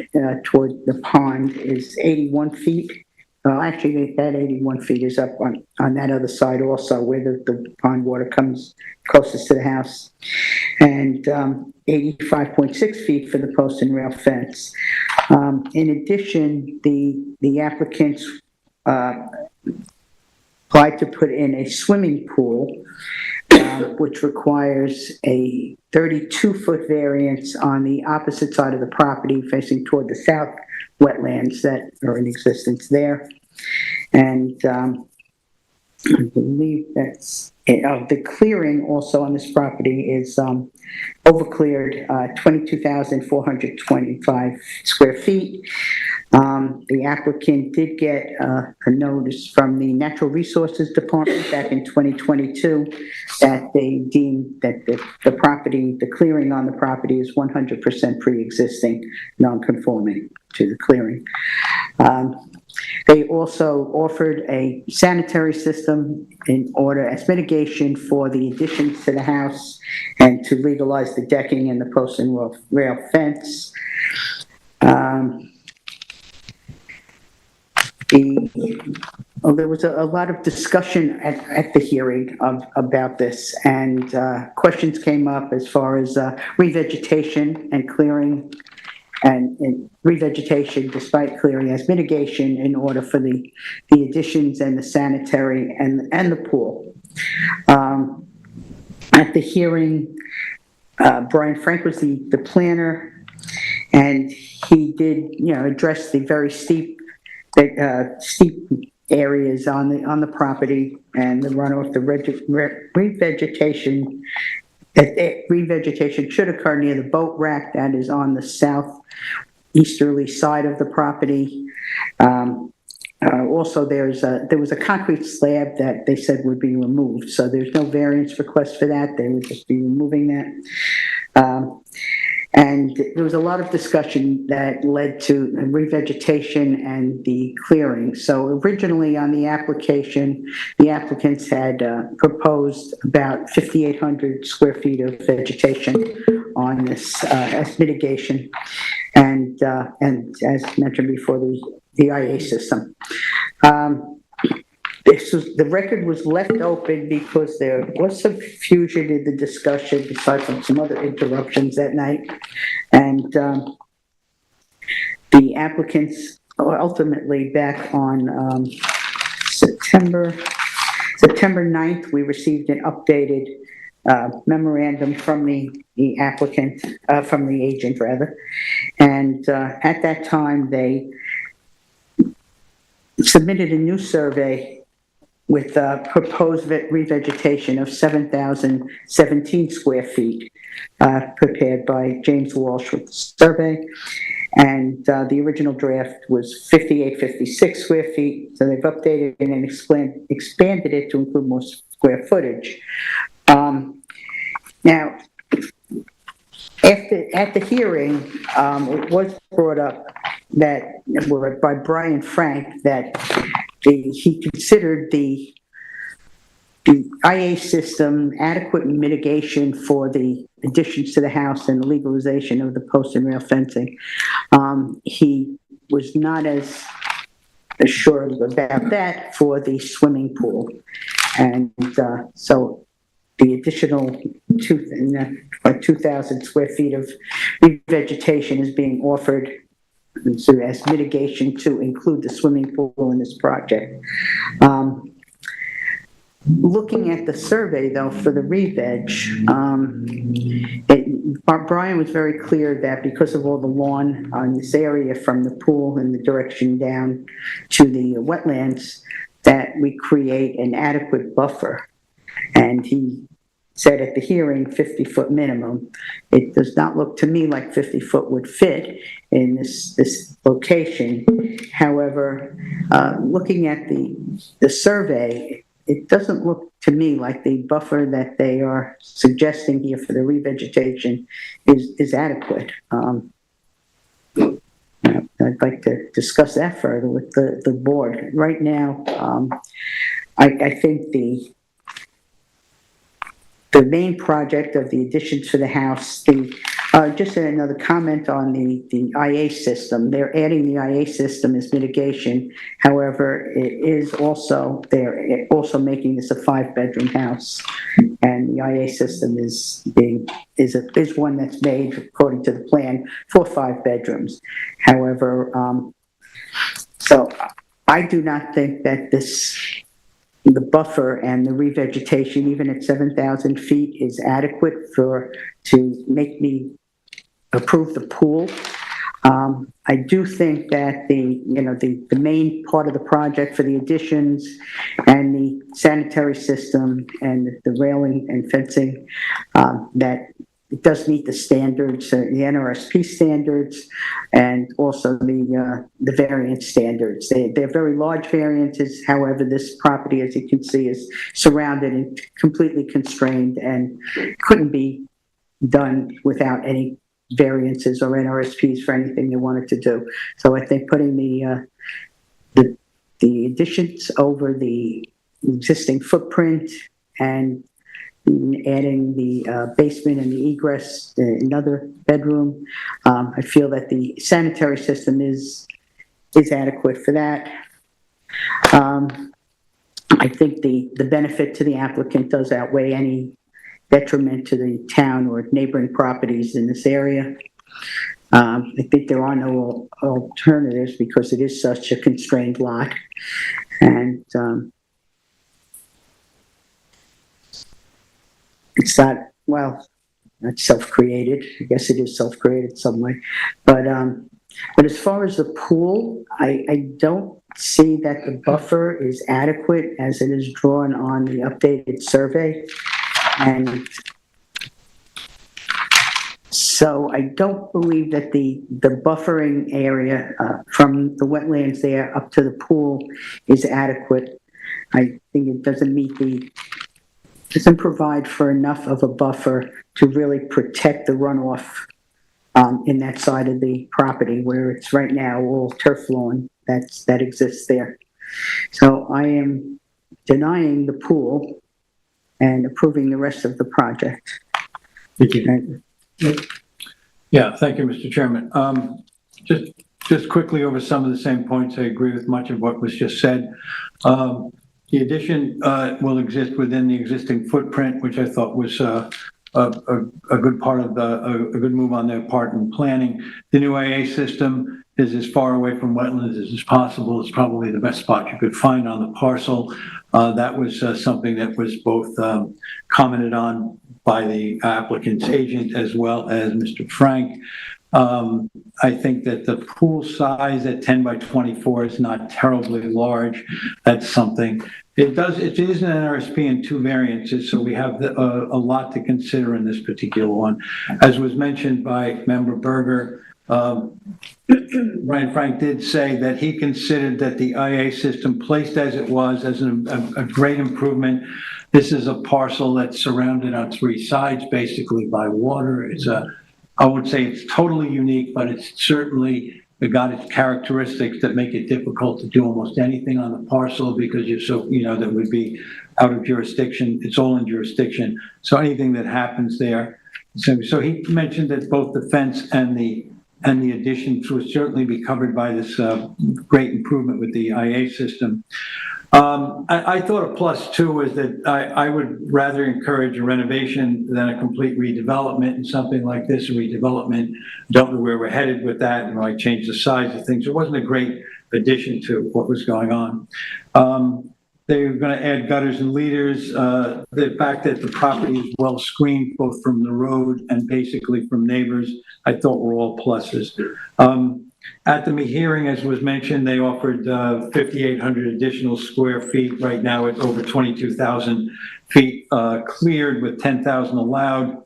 toward the pond is 81 feet. well, actually, that 81 feet is up on that other side also, where the pond water comes closest to the house. And 85.6 feet for the post and rail fence. In addition, the applicants applied to put in a swimming pool, which requires a 32-foot variance on the opposite side of the property facing toward the south wetlands that are in existence there. And I believe that's it. The clearing also on this property is overcleared 22,425 square feet. The applicant did get a notice from the Natural Resources Department back in 2022 that they deemed that the property, the clearing on the property is 100% pre-existing, non-conforming to the clearing. They also offered a sanitary system in order as mitigation for the additions to the house and to legalize the decking and the post and rail fence. There was a lot of discussion at the hearing about this, and questions came up as far as revegetation and clearing, and revegetation despite clearing as mitigation in order for the additions and the sanitary and the pool. At the hearing, Brian Frank was the planner, and he did, address the very steep areas on the property and the runoff. The revegetation should occur near the boat rack that is on the southeasterly side of the property. Also, there was a concrete slab that they said would be removed, so there's no variance request for that. They would just be removing that. And there was a lot of discussion that led to revegetation and the clearing. So originally on the application, the applicants had proposed about 5,800 square feet of vegetation on this as mitigation, and as mentioned before, the IA system. The record was left open because there was some confusion in the discussion, aside from some other interruptions that night. And the applicants ultimately back on September 9th, we received an updated memorandum from the applicant, from the agent rather. And at that time, they submitted a new survey with proposed revegetation of 7,017 square feet, prepared by James Walsh with the survey. And the original draft was 5,856 square feet. So they've updated it and expanded it to include more square footage. Now, at the hearing, it was brought up that by Brian Frank that he considered the IA system adequate mitigation for the additions to the house and the legalization of the post and rail fencing. He was not as sure about that for the swimming pool. And so the additional 2,000 square feet of revegetation is being offered as mitigation to include the swimming pool in this project. Looking at the survey, though, for the re-veg, Brian was very clear that because of all the lawn on this area from the pool and the direction down to the wetlands, that we create an adequate buffer. And he said at the hearing, 50-foot minimum. It does not look to me like 50-foot would fit in this location. However, looking at the survey, it doesn't look to me like the buffer that they are suggesting here for the revegetation is adequate. I'd like to discuss that further with the board. Right now, I think the main project of the additions to the house, the Just another comment on the IA system. They're adding the IA system as mitigation. However, they're also making this a 5-bedroom house. And the IA system is one that's made according to the plan for 5 bedrooms. However, so I do not think that the buffer and the revegetation, even at 7,000 feet, is adequate to make me approve the pool. I do think that the main part of the project for the additions and the sanitary system and the railing and fencing, that it does meet the standards, the NRSP standards, and also the variance standards. They're very large variances. However, this property, as you can see, is surrounded and completely constrained and couldn't be done without any variances or NRSPs for anything they wanted to do. So I think putting the additions over the existing footprint and adding the basement and the egress, another bedroom, I feel that the sanitary system is adequate for that. I think the benefit to the applicant does outweigh any detriment to the town or neighboring properties in this area. I think there are no alternatives because it is such a constrained lot. And it's not, well, not self-created. I guess it is self-created some way. But as far as the pool, I don't see that the buffer is adequate as it is drawn on the updated survey. And so I don't believe that the buffering area from the wetlands there up to the pool is adequate. I think it doesn't provide for enough of a buffer to really protect the runoff in that side of the property where it's right now all turf lawn that exists there. So I am denying the pool and approving the rest of the project. Thank you. Yeah, thank you, Mr. Chairman. Just quickly over some of the same points, I agree with much of what was just said. The addition will exist within the existing footprint, which I thought was a good part of a good move on their part in planning. The new IA system is as far away from wetlands as possible. It's probably the best spot you could find on the parcel. That was something that was both commented on by the applicant's agent as well as Mr. Frank. I think that the pool size at 10 by 24 is not terribly large. That's something. It is an NRSP and 2 variances, so we have a lot to consider in this particular one. As was mentioned by Member Berger, Ryan Frank did say that he considered that the IA system placed as it was as a great improvement. This is a parcel that's surrounded on 3 sides basically by water. I would say it's totally unique, but it's certainly got its characteristics that make it difficult to do almost anything on the parcel because that would be out of jurisdiction. It's all in jurisdiction. So anything that happens there. So he mentioned that both the fence and the additions would certainly be covered by this great improvement with the IA system. I thought a plus too is that I would rather encourage a renovation than a complete redevelopment, and something like this, a redevelopment. Don't know where we're headed with that, and I changed the size of things. It wasn't a great addition to what was going on. They're going to add gutters and leaders. The fact that the property is well screened both from the road and basically from neighbors, I thought were all pluses. At the hearing, as was mentioned, they offered 5,800 additional square feet. Right now, it's over 22,000 feet cleared with 10,000 allowed.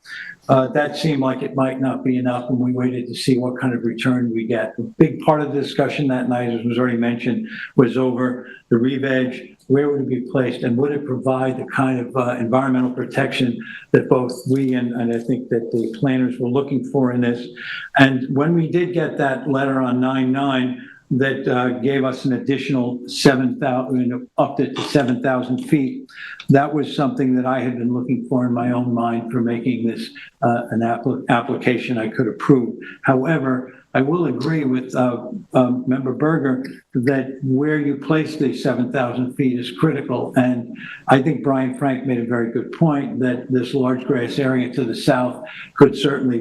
That seemed like it might not be enough, and we waited to see what kind of return we get. A big part of the discussion that night, as was already mentioned, was over the re-veg. Where would it be placed, and would it provide the kind of environmental protection that both we and I think that the planners were looking for in this? And when we did get that letter on 9/9, that gave us an additional 7,000, up to 7,000 feet. That was something that I had been looking for in my own mind for making this an application I could approve. However, I will agree with Member Berger that where you place the 7,000 feet is critical. And I think Brian Frank made a very good point that this large grass area to the south could certainly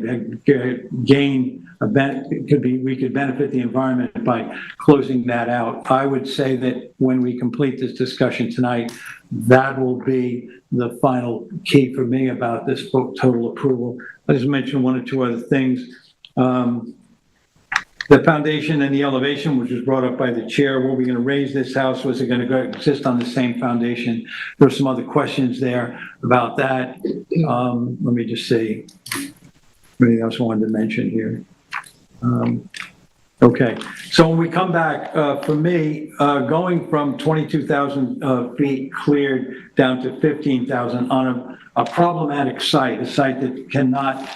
gain we could benefit the environment by closing that out. I would say that when we complete this discussion tonight, that will be the final key for me about this total approval. I'll just mention one or two other things. The foundation and the elevation, which was brought up by the chair, were we going to raise this house? Was it going to exist on the same foundation? There were some other questions there about that. Let me just see. Anything else I wanted to mention here? Okay, so when we come back, for me, going from 22,000 feet cleared down to 15,000 on a problematic site, a site that cannot,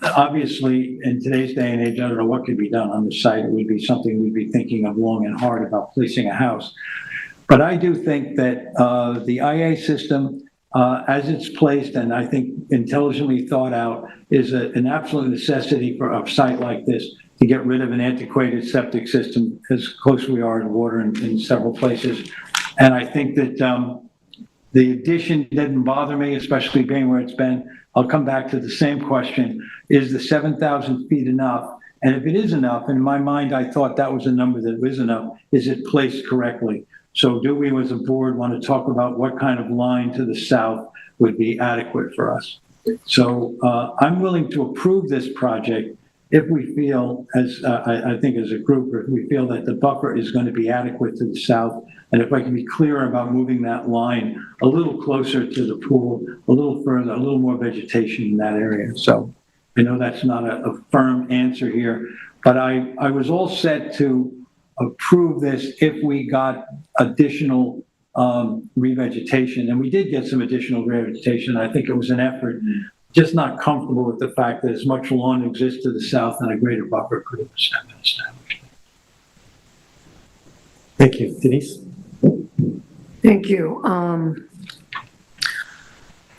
obviously, in today's day and age, I don't know what could be done on the site. It would be something we'd be thinking of long and hard about placing a house. But I do think that the IA system, as it's placed and I think intelligently thought out, is an absolute necessity for a site like this to get rid of an antiquated septic system as close we are to water in several places. And I think that the addition didn't bother me, especially being where it's been. I'll come back to the same question. Is the 7,000 feet enough? And if it is enough, in my mind, I thought that was a number that was enough. Is it placed correctly? So do we as a board want to talk about what kind of line to the south would be adequate for us? So I'm willing to approve this project if we feel, as I think as a group, if we feel that the buffer is going to be adequate to the south, and if I can be clear about moving that line a little closer to the pool, a little further, a little more vegetation in that area. So I know that's not a firm answer here, but I was all set to approve this if we got additional revegetation, and we did get some additional revegetation. I think it was an effort. Just not comfortable with the fact that as much lawn exists to the south and a greater buffer could have been established. Thank you. Denise? Thank you.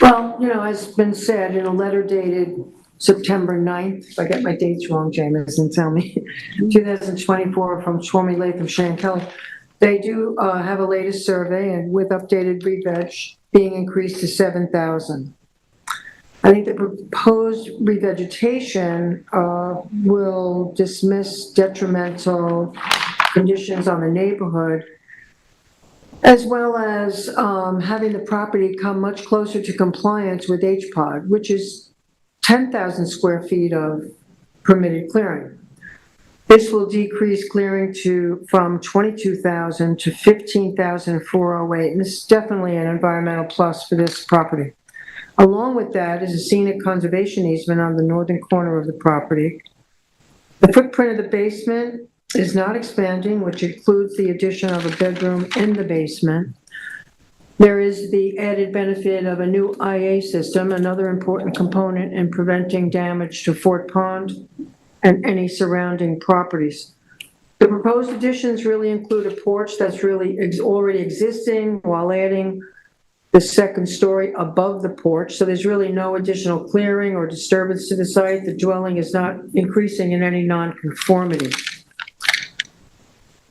Well, as been said in a letter dated September 9th, if I get my dates wrong, Jameson, tell me, 2024 from Swami Latham Shane Kelly, they do have a latest survey and with updated re-veg being increased to 7,000. I think the proposed revegetation will dismiss detrimental conditions on the neighborhood, as well as having the property come much closer to compliance with HPOD, which is 10,000 square feet of permitted clearing. This will decrease clearing from 22,000 to 15,408, and this is definitely an environmental plus for this property. Along with that is a scenic conservation easement on the northern corner of the property. The footprint of the basement is not expanding, which includes the addition of a bedroom in the basement. There is the added benefit of a new IA system, another important component in preventing damage to Fort Pond and any surrounding properties. The proposed additions really include a porch that's really already existing while adding the second story above the porch. So there's really no additional clearing or disturbance to the site. The dwelling is not increasing in any nonconformity.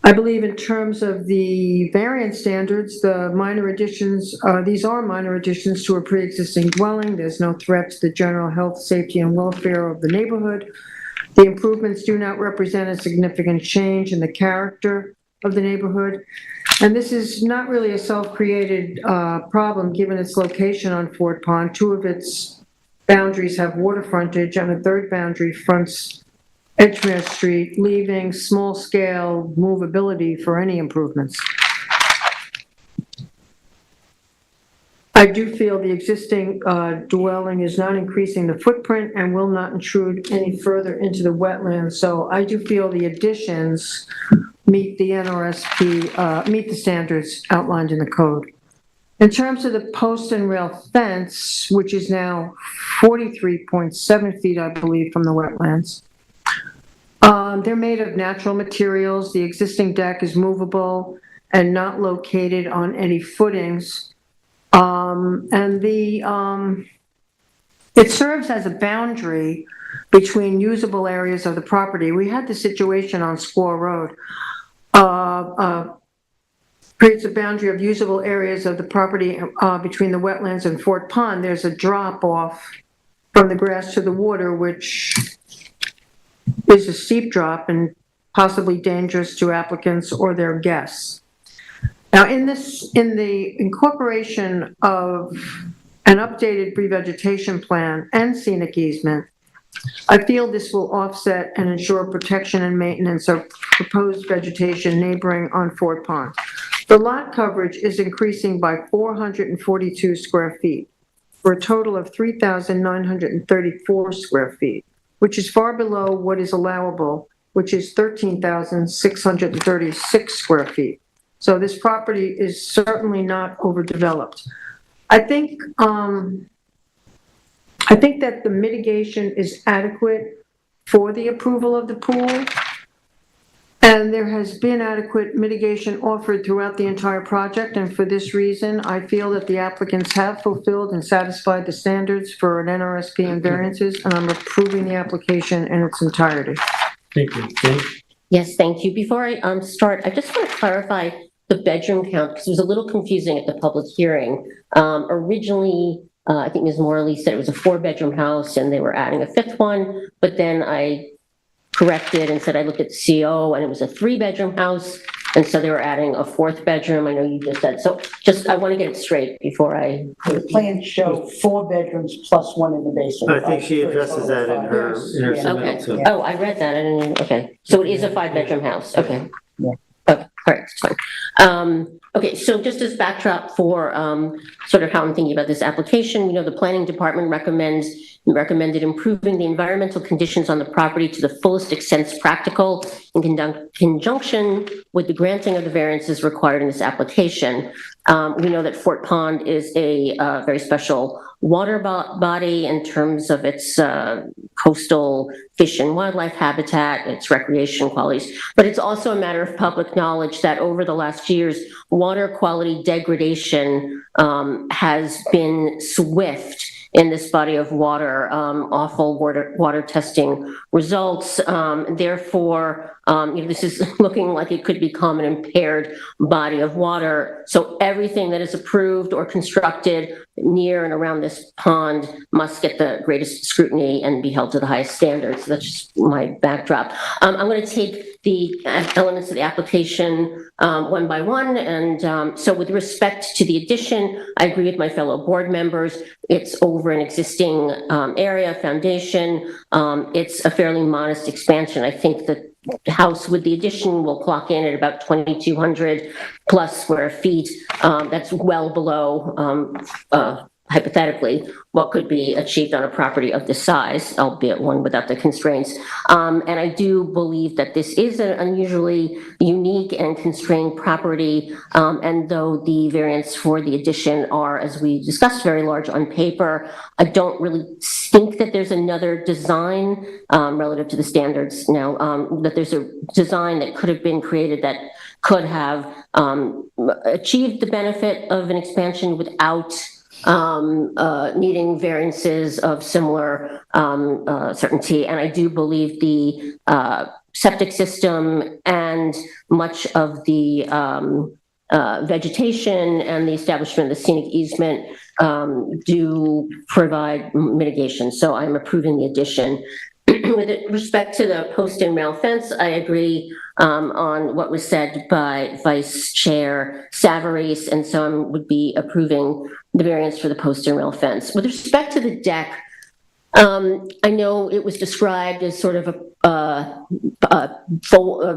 I believe in terms of the variance standards, the minor additions, these are minor additions to a pre-existing dwelling. There's no threat to the general health, safety, and welfare of the neighborhood. The improvements do not represent a significant change in the character of the neighborhood. And this is not really a self-created problem given its location on Fort Pond. Two of its boundaries have water frontage and a third boundary fronts Edgemere Street, leaving small-scale movability for any improvements. I do feel the existing dwelling is not increasing the footprint and will not intrude any further into the wetlands. So I do feel the additions meet the NRSP, meet the standards outlined in the code. In terms of the post and rail fence, which is now 43.7 feet, I believe, from the wetlands, They're made of natural materials. The existing deck is movable and not located on any footings. It serves as a boundary between usable areas of the property. We had the situation on Squaw Road. Creates a boundary of usable areas of the property between the wetlands and Fort Pond. There's a drop off from the grass to the water, which is a steep drop and possibly dangerous to applicants or their guests. Now, in the incorporation of an updated revegetation plan and scenic easement, I feel this will offset and ensure protection and maintenance of proposed vegetation neighboring on Fort Pond. The lot coverage is increasing by 442 square feet for a total of 3,934 square feet, which is far below what is allowable, which is 13,636 square feet. So this property is certainly not overdeveloped. I think that the mitigation is adequate for the approval of the pool. And there has been adequate mitigation offered throughout the entire project. And for this reason, I feel that the applicants have fulfilled and satisfied the standards for an NRSP and variances, and I'm approving the application in its entirety. Thank you. Dave? Yes, thank you. Before I start, I just want to clarify the bedroom count, because it was a little confusing at the public hearing. Originally, I think Ms. Morley said it was a 4-bedroom house and they were adding a 5th one, but then I corrected and said I looked at the CO and it was a 3-bedroom house, and so they were adding a 4th bedroom. I know you just said, so just, I want to get it straight before I. The plans show 4 bedrooms plus one in the basement. I think she addresses that in her Okay. submittal too. Oh, I read that. I didn't, okay. So it is a 5-bedroom house. Okay. Yeah. Okay, correct, fine. Okay, so just as backdrop for sort of how I'm thinking about this application, we know the planning department recommended improving the environmental conditions on the property to the fullest extent practical in conjunction with the granting of the variances required in this application. We know that Fort Pond is a very special water body in terms of its coastal fish and wildlife habitat, its recreation qualities, but it's also a matter of public knowledge that over the last years, water quality degradation has been swift in this body of water. Awful water testing results. Therefore, this is looking like it could become an impaired body of water. So everything that is approved or constructed near and around this pond must get the greatest scrutiny and be held to the highest standards. That's just my backdrop. I'm going to take the elements of the application one by one. And so with respect to the addition, I agree with my fellow board members. It's over an existing area, foundation. It's a fairly modest expansion. I think that the house with the addition will clock in at about 2,200 plus square feet. That's well below, hypothetically, what could be achieved on a property of this size, albeit one without the constraints. And I do believe that this is an unusually unique and constrained property. And though the variants for the addition are, as we discussed, very large on paper, I don't really think that there's another design relative to the standards now, that there's a design that could have been created that could have achieved the benefit of an expansion without needing variances of similar certainty. And I do believe the septic system and much of the vegetation and the establishment of the scenic easement do provide mitigation. So I'm approving the addition. With respect to the post and rail fence, I agree on what was said by Vice Chair Savarese, and so I would be approving the variance for the post and rail fence. With respect to the deck, I know it was described as sort of a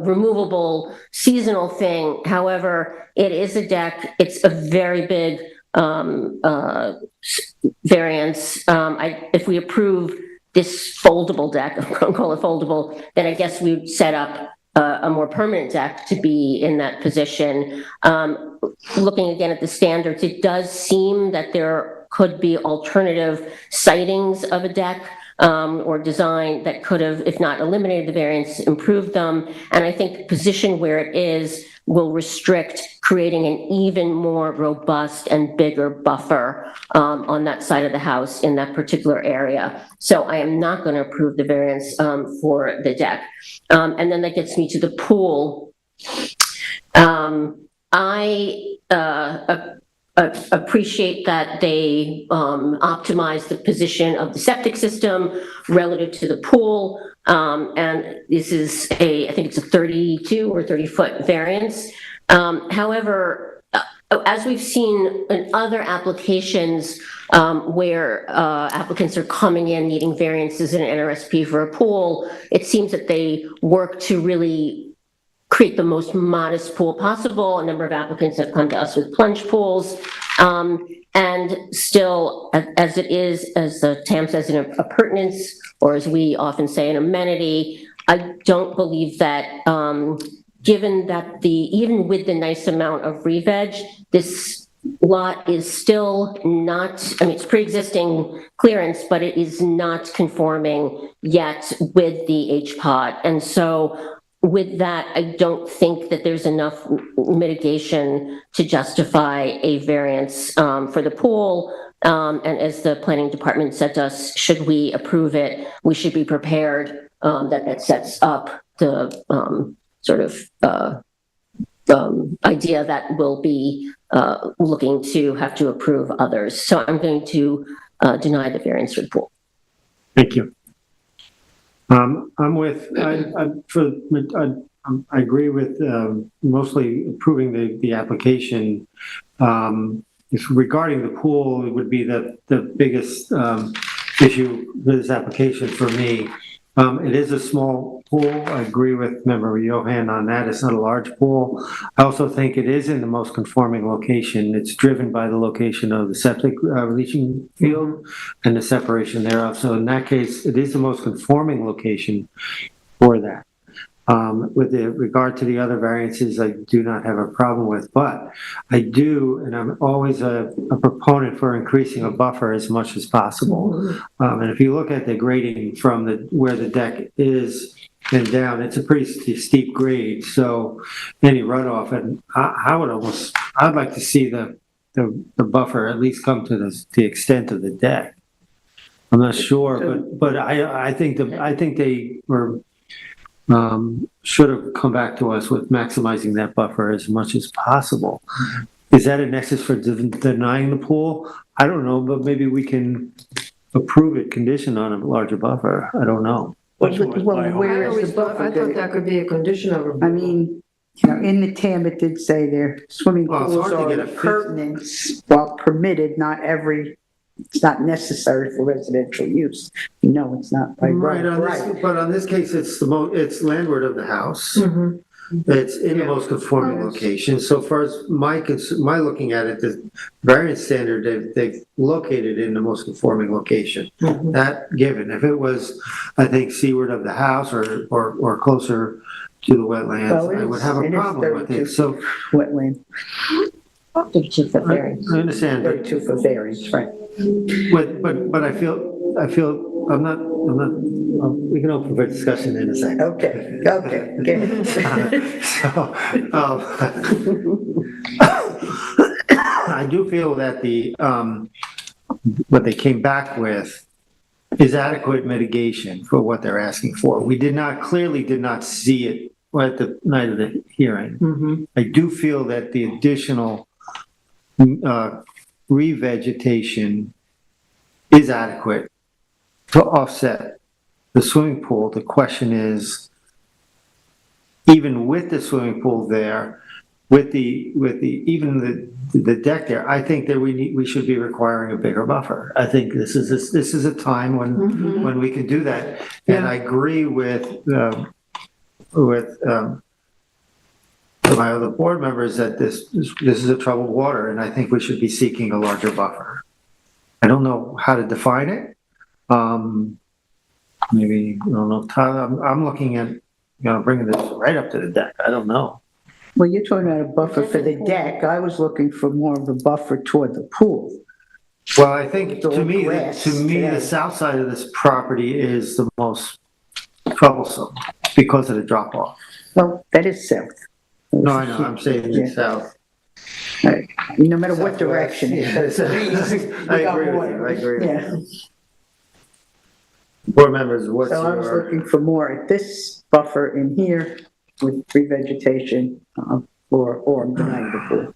removable seasonal thing. However, it is a deck. It's a very big variance. If we approve this foldable deck, I'm going to call it foldable, then I guess we'd set up a more permanent deck to be in that position. Looking again at the standards, it does seem that there could be alternative sightings of a deck or design that could have, if not eliminated the variance, improved them. And I think the position where it is will restrict creating an even more robust and bigger buffer on that side of the house in that particular area. So I am not going to approve the variance for the deck. And then that gets me to the pool. I appreciate that they optimize the position of the septic system relative to the pool. And this is I think it's a 32 or 30-foot variance. However, as we've seen in other applications where applicants are coming in needing variances in an NRSP for a pool, it seems that they work to really create the most modest pool possible. A number of applicants have come to us with plunge pools. And still, as it is, as Tam says, an appurtenance, or as we often say, an amenity, I don't believe that, given that even with the nice amount of re-veg, this lot is still not, I mean, it's pre-existing clearance, but it is not conforming yet with the HPOD. And so with that, I don't think that there's enough mitigation to justify a variance for the pool. And as the planning department said to us, should we approve it, we should be prepared that sets up the sort of idea that we'll be looking to have to approve others. So I'm going to deny the variance for the pool. Thank you. I agree with mostly approving the application. Regarding the pool, it would be the biggest issue with this application for me. It is a small pool. I agree with Member Johan on that. It's not a large pool. I also think it is in the most conforming location. It's driven by the location of the septic leaching field and the separation thereof. So in that case, it is the most conforming location for that. With regard to the other variances, I do not have a problem with, but I do, and I'm always a proponent for increasing a buffer as much as possible. And if you look at the grading from where the deck is and down, it's a pretty steep grade. So any runoff, and I'd like to see the buffer at least come to the extent of the deck. I'm not sure, but I think they were. Should have come back to us with maximizing that buffer as much as possible. Is that a nexus for denying the pool? I don't know, but maybe we can approve it conditioned on a larger buffer. I don't know. Where is the buffer? I thought that could be a condition of approval. I mean, in the TAM, it did say their swimming Well, it's pools hard to get are a fix. appurtenance, while permitted, it's not necessary for residential use. No, it's not. Right. But on this case, it's landward of the house. Mhm. It's in the most conforming location. So far as my looking at it, the variance standard, they've located in the most conforming location. Mhm. That given, if it was, I think, seaward of the house or closer to the wetlands, I would have a problem with it. So Wetland, 32 foot variance. I understand, but 32 for variance, right? But I feel I'm not, we can open for discussion in a second. Okay. So, I do feel that what they came back with is adequate mitigation for what they're asking for. We clearly did not see it at the night of the hearing. Mm-hmm. I do feel that the additional revegetation is adequate to offset the swimming pool. The question is, even with the swimming pool there, with even the deck there, I think that we should be requiring a bigger buffer. I think this is a time when we can do that. And I agree with my other board members that this is a troubled water, and I think we should be seeking a larger buffer. I don't know how to define it. Maybe, I don't know, Tyler, I'm looking at, bringing this right up to the deck. I don't know. Well, you're talking about a buffer for the deck. I was looking for more of a buffer toward the pool. Well, I think to me, grass to me, today. the south side of this property is the most troublesome because of the drop off. Well, that is south. No, I know, I'm saying Yeah. the south. No matter what direction. Yes. I agree with you, I agree with Yeah. you. Board members, what's So I was your, looking for more at this buffer in here with revegetation, or denying the pool.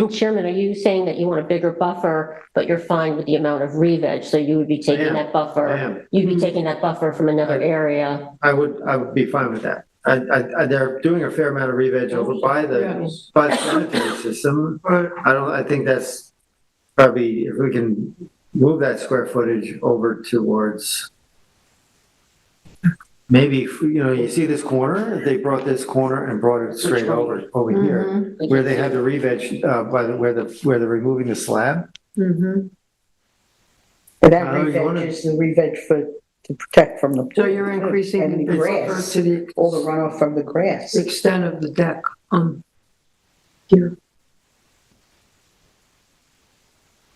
Chairman, are you saying that you want a bigger buffer, but you're fine with the amount of re-veg? So you would be taking am. that I buffer, am. you'd be taking that buffer from another area? I would be fine with that. They're doing a fair amount of re-veg over by the sanitary system. I think that's probably, if we can move that square footage over towards, maybe, you see this corner, they brought this corner and brought it straight over here, where they have the re-veg, where they're removing the slab. Mm-hmm. But that Oh, you wanna- re-veg is the re-veg to protect from the pool. So you're increasing And the the buffer grass, to the all the runoff from the grass. extent of the deck, here.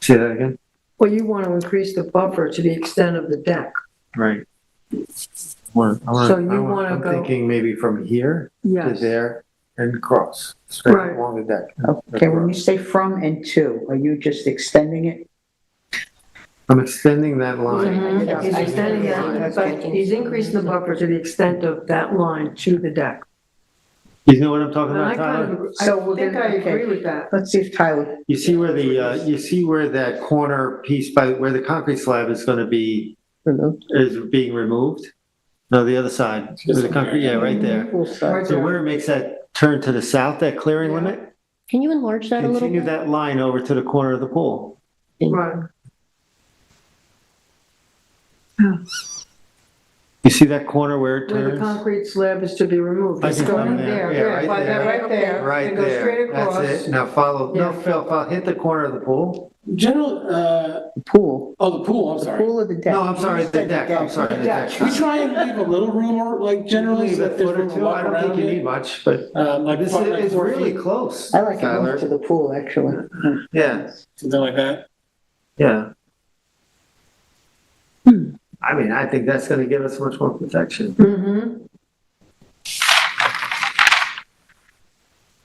Say that again? Well, you want to increase the buffer to the extent of the deck. Right. So you wanna I'm go- thinking maybe from here to Yes. there and across, straight Right. along the deck. Okay, when you say from and to, are you just extending it? I'm extending that line. Mhm. He's extending that, but he's increasing the buffer to the extent of that line to the deck. You know what I'm talking And about, I kind Tyler? of, So I we're think gonna- I agree okay. with that. Let's see if Tyler, You see where you see where that corner piece where the concrete slab is gonna be, is being removed? No, the other side, where the concrete, yeah, right there. pool side. Right So there. where it makes that turn to the south, that clearing limit, Can you enlarge that a little continue bit? that line over to the corner of the pool. Right. You see that corner where it Where the turns? concrete slab is to be removed. I It's can going find there. Yeah, right by there. right there. Right And go straight there, across. that's it. Now follow, no, Yeah. Phil, hit the corner of the pool. General, The pool, oh, the pool, I'm the sorry. pool or the deck? No, I'm sorry, the deck, I'm sorry, the deck. Should we try and leave a little room, or like generally, Leave so a that there's foot or room to two, walk I don't think around you need it? much, but Like this like is 4 really feet, close. I like it Tyler. more to the pool, actually. Yeah, something like that. yeah. I mean, I think that's gonna give us much more protection. Mm-hmm.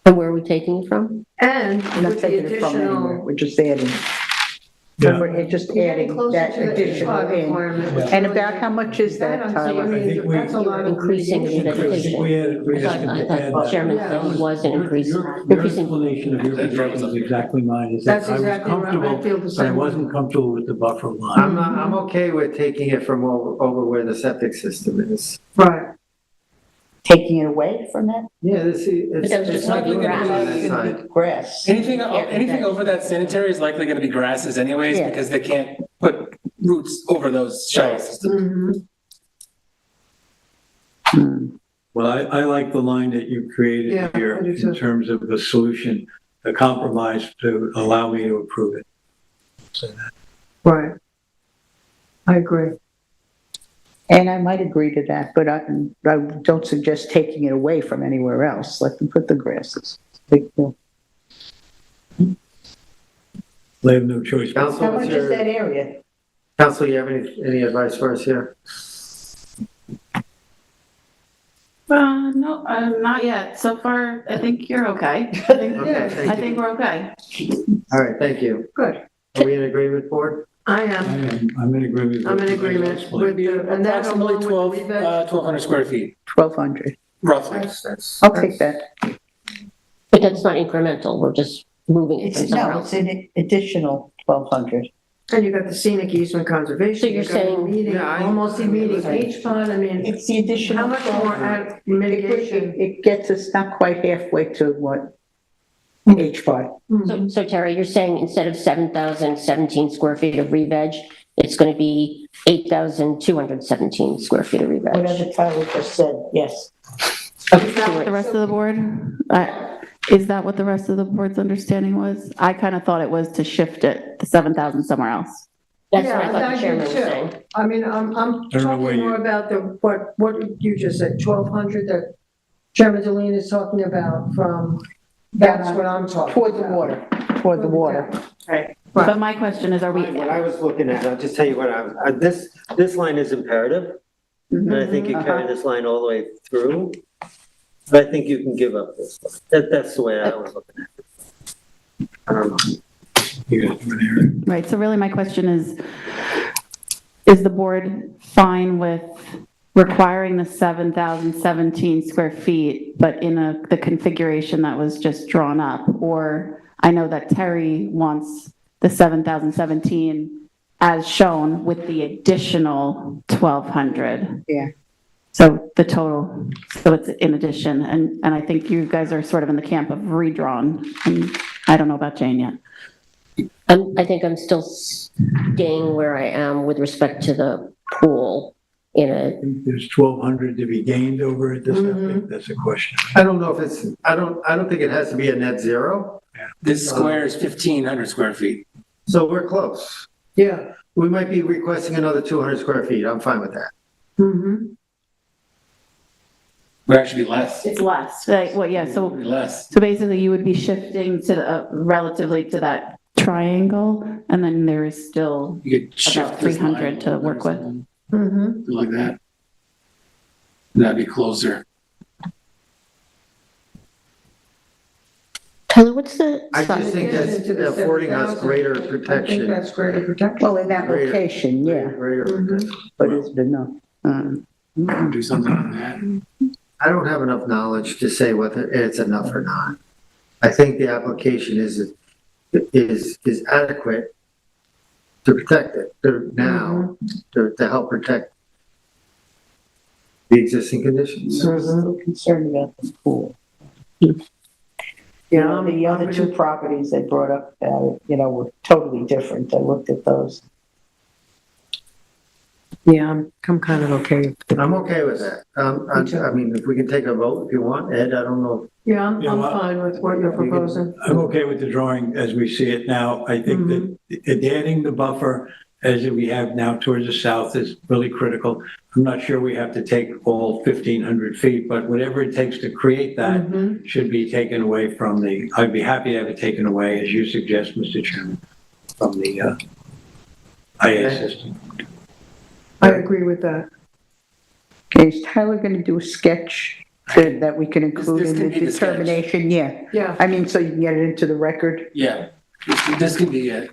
And where are we taking it from? And We're not with the taking it from anywhere, additional. we're just adding. Yeah. We're just You're getting adding closer that to the additional H5 in. requirement, which And really- about how much is that, I Tyler? mean, think we- that's a lot of Increasing the mitigation. I think we had, we I had to thought add that. Chairman Yeah. said he wasn't increasing. Your Increasing- explanation of your position is exactly mine, is that That's I was exactly right. I comfortable, feel the but I same way. wasn't comfortable with the buffer line. I'm okay with taking it from over where the septic system is. Right. Taking it away from that? Yeah, it's that was just not like going grass. on that side. Grass. Anything over that sanitary is likely gonna be grasses anyways, Yeah. because they can't put roots over those shallow systems. Mm-hmm. Well, I like the line that you created Yeah, here I do too. in terms of the solution, the compromise to allow me to approve it. Right. I agree. And I might agree to that, but I don't suggest taking it away from anywhere else. Let them put the grasses. Big deal. They have no choice. Council, How what's much is that your, area? Council, you have any advice for us here? No, not yet. So far, I think you're okay. Okay, I thank you. think we're okay. All right, thank you. Good. Are we in agreement, board? I am. I'm in agreement. with I'm in what you agreement explained. with the, and that Approximately along with 12, the re-veg. 1,200 square feet, 1,200. roughly. I'll take that. But that's not incremental, we're just moving it from It's, somewhere no, else. it's an additional 1,200. And you got the scenic easement conservation. So you're you got saying- meeting, Yeah, I- almost meeting H-Pod, I mean, It's the additional. how much more add mitigation? It gets us not quite halfway to what H-Pod. So Terry, you're saying instead of 7,017 square feet of re-veg, it's going to be 8,217 square feet of re-veg? Whatever Tyler just said, yes. Is that what the rest of the board, is that what the rest of the board's understanding was? I kind of thought it was to shift it, the 7,000 somewhere else. That's what I Yeah, thought I the do chairman was too. saying. I mean, I'm don't know where talking you- more about what you just said, 1,200 that Chairman Deline is talking about from, that's what I'm talking about. Toward the water, toward the water. Right. But my question is, are we, What I was looking at, I'll just tell you what this line is imperative, and I think you carry this line all the way through. But I think you can give up this line. That's the way I was looking at it. I don't know. right, so really my question is the board fine with requiring the 7,017 square feet, but in the configuration that was just drawn up? Or I know that Terry wants the 7,017 as shown with the additional 1,200. Yeah. So the total, so it's in addition, and I think you guys are sort of in the camp of redrawn, and I don't know about Jane yet. I think I'm still staying where I am with respect to the pool in a, There's 1,200 to be gained over it, this, I think that's a question. I don't know if it's, I don't think it has to be a net zero. This square is 1,500 square feet. So we're close. Yeah. We might be requesting another 200 square feet. I'm fine with that. Mm-hmm. Would actually be less. It's less, like, well, yeah, so, Less. so basically you would be shifting to the, relatively to that triangle, and then there is still You could shift about this 300 line to over work or with. something, Mm-hmm. Like that. That'd be closer. Tyler, what's the I just size? think that's affording us greater I think protection. that's greater protection. Well, in that location, yeah, Greater protection. but is it enough? Do something like that. I don't have enough knowledge to say whether it's enough or not. I think the application is adequate to protect it, to help protect the existing conditions. I'm so concerned about the pool. Yeah, The other two properties they brought up, were totally different. I looked at those. yeah, I'm kind of okay. I'm okay with that. I mean, if we can take a vote if you want, Ed, I don't know. Yeah, I'm Yeah, well, fine with what you're proposing. I'm okay with the drawing as we see it now. I think that adding the buffer as we have now towards the south is really critical. I'm not sure we have to take all 1,500 feet, but whatever it takes to create that should be taken away from I'd be happy to have it taken away, as you suggest, Mr. Chairman, from the IA system. I agree with that. Okay, is Tyler gonna do a sketch that we can include This in can the be the sketch. determination? Yeah, Yeah. I mean, so you can get it into the record? Yeah. This could be it.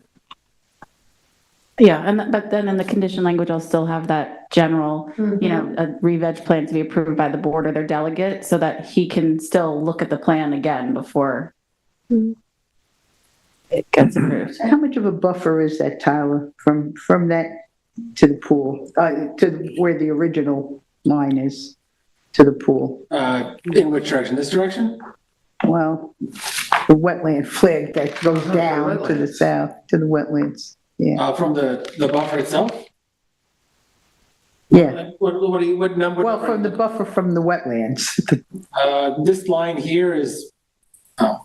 Yeah, but then in the condition language, I'll still have that general, a re-veg plan to be approved by the board or their delegate, so that he can still look at the plan again before it gets approved. How much of a buffer is that, Tyler, from that to the pool, to where the original line is, to the pool? In which direction? This direction? Well, the wetland flag that goes down to the south, to the wetlands, yeah, From the buffer itself? yeah. What number? Well, from the buffer from the wetlands. This line here is, hang on.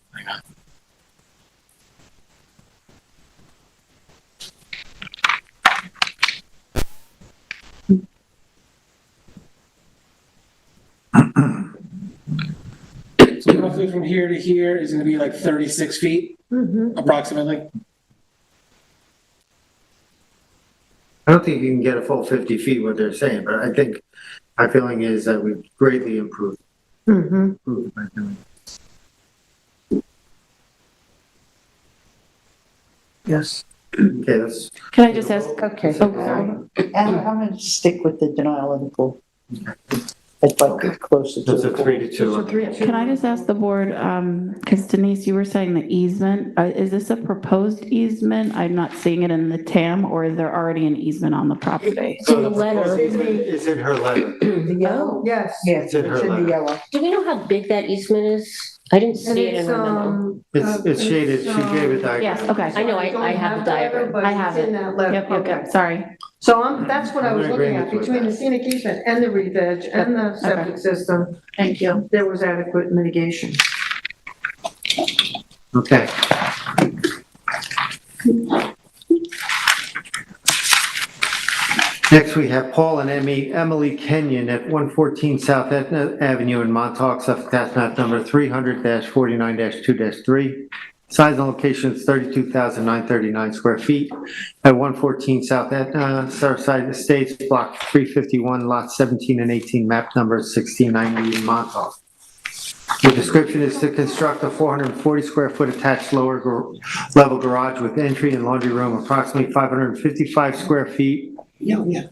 So roughly from here to here is gonna be like 36 feet, approximately. I don't think you can get a full 50 feet what they're saying, but I think my feeling is that we've greatly improved. Improved by doing it. Yes. Okay, let's. Can I just ask, Okay. Oh, sorry. I'm gonna stick with the denial of the pool. I'd like it closer to That's the a pool. 3 to 2. Can I just ask the board, because Denise, you were saying the easement, is this a proposed easement? I'm not seeing it in the TAM, or is there already an easement on the property? It's in the letter. It's in her letter. The yellow? Yes. Yeah, It's in her it's in letter. the yellow. Do we know how big that easement is? I didn't And see it in it's, her memo. It's shaded, she gave a diagram. Yes, okay. I know, I have the diagram. But I have it's it. in that letter. Yep, Okay. yep, sorry. So that's what I was I'm in looking at, agreement with between the that. scenic easement and the re-veg and the septic system, Thank you. there was adequate mitigation. Okay. Next, we have Paul and Emily Kenyon at 114 South Etna Avenue in Montauk, Suffolk, tax map number 300-49-2-3. Size and location is 32,939 square feet at 114 South Surfside Estates, Block 351, Lots 17 and 18, map number 1690 in Montauk. The description is to construct a 440 square foot attached lower level garage with entry and laundry room, approximately 555 square feet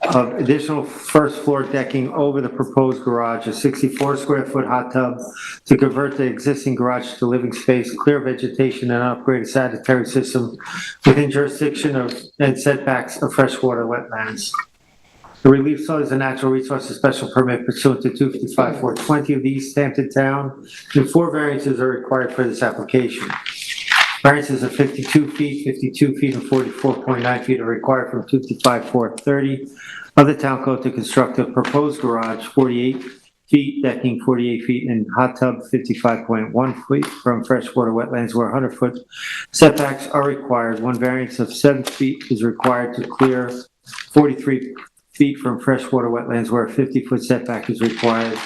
of additional first floor decking over the proposed garage, a 64 square foot hot tub to convert the existing garage to living space, clear vegetation and upgraded sanitary system within jurisdiction of and setbacks of freshwater wetlands. The relief sought is a natural resources special permit pursuant to 255-420 of the East Hampton Town, and 4 variances are required for this application. Variances of 52 feet, 52 feet, and 44.9 feet are required from 255-430 of the Town Code to construct a proposed garage, 48 feet, decking 48 feet, and hot tub 55.1 feet from freshwater wetlands where 100-foot setbacks are required. 1 variance of 7 feet is required to clear 43 feet from freshwater wetlands where a 50-foot setback is required.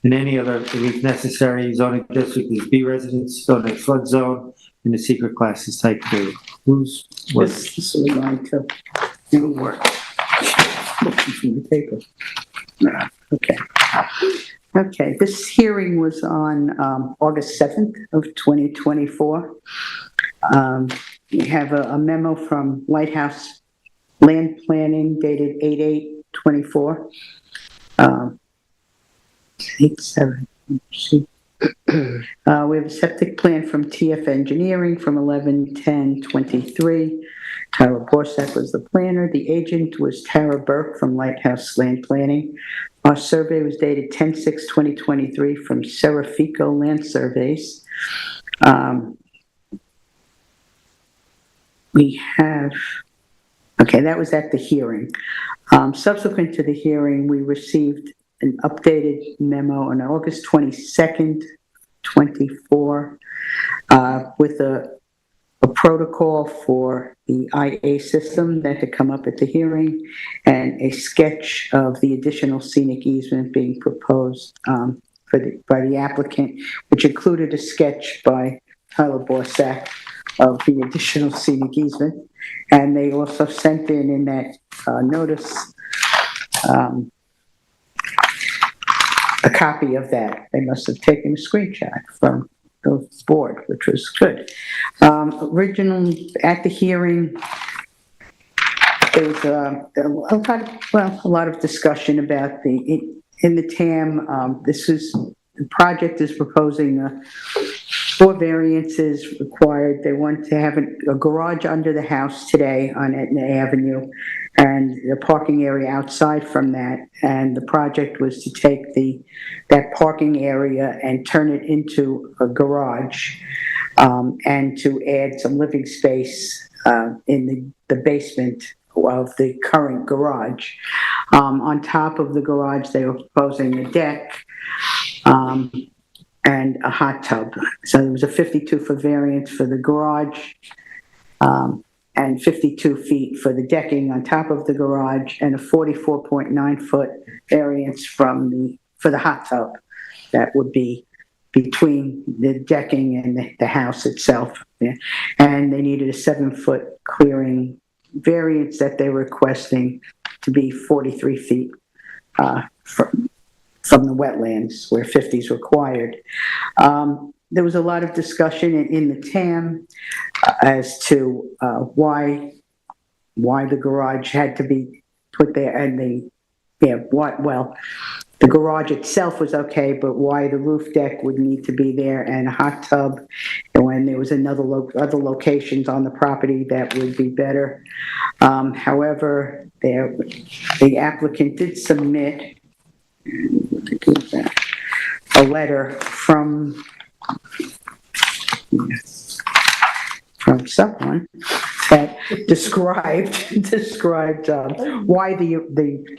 And any other relief necessary. Zoning district is B residence, zoning flood zone, and the secret class is type 2. Who's, what's? This is going to do work. Looking from the paper. Okay. Okay, this hearing was on August 7th of 2024. We have a memo from Lighthouse Land Planning dated 8/8/24. 8/7. We have a septic plan from TF Engineering from 11/10/23. Tara Borsak was the planner. The agent was Tara Burke from Lighthouse Land Planning. Our survey was dated 10/6/2023 from Serafico Land Surveys. We have, okay, that was at the hearing. Subsequent to the hearing, we received an updated memo on August 22nd, 24, with a protocol for the IA system that had come up at the hearing and a sketch of the additional scenic easement being proposed by the applicant, which included a sketch by Tyler Borsak of the additional scenic easement. And they also sent in that notice a copy of that. They must have taken a screenshot from the board, which was good. Originally, at the hearing, there was a lot of discussion about in the TAM. The project is proposing 4 variances required. They want to have a garage under the house today on Etna Avenue and the parking area outside from that. And the project was to take that parking area and turn it into a garage and to add some living space in the basement of the current garage. On top of the garage, they were proposing a deck and a hot tub. So there was a 52 foot variance for the garage and 52 feet for the decking on top of the garage and a 44.9 foot variance for the hot tub that would be between the decking and the house itself. Yeah. And they needed a 7-foot clearing variance that they're requesting to be 43 feet from the wetlands where 50 is required. There was a lot of discussion in the TAM as to why the garage had to be put there, and the garage itself was okay, but why the roof deck would need to be there and a hot tub, and when there was other locations on the property that would be better. However, the applicant did submit a letter from someone that described why the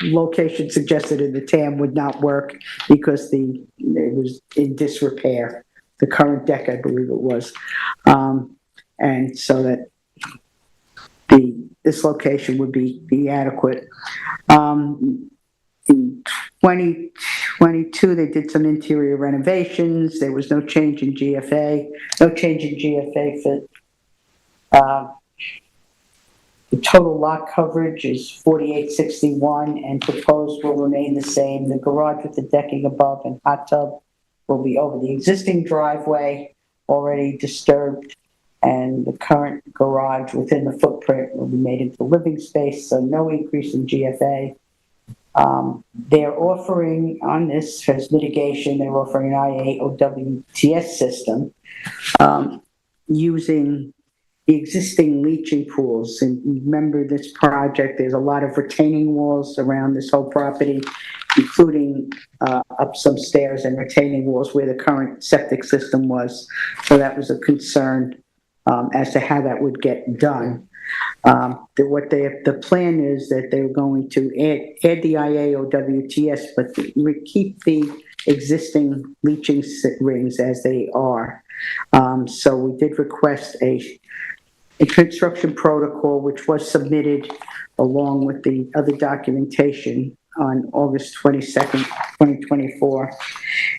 location suggested in the TAM would not work because it was in disrepair, the current deck, I believe it was, and so that this location would be adequate. In 2022, they did some interior renovations. There was no change in GFA, The total lot coverage is 4861 and proposed will remain the same. The garage with the decking above and hot tub will be over the existing driveway, already disturbed, and the current garage within the footprint will be made into living space, so no increase in GFA. They're offering on this as mitigation, they're offering an IAOWTS system using the existing leaching pools. And remember this project, there's a lot of retaining walls around this whole property, including up some stairs and retaining walls where the current septic system was. So that was a concern as to how that would get done. The plan is that they're going to add the IAOWTS, but keep the existing leaching rings as they are. So we did request a construction protocol, which was submitted along with the other documentation on August 22nd, 2024.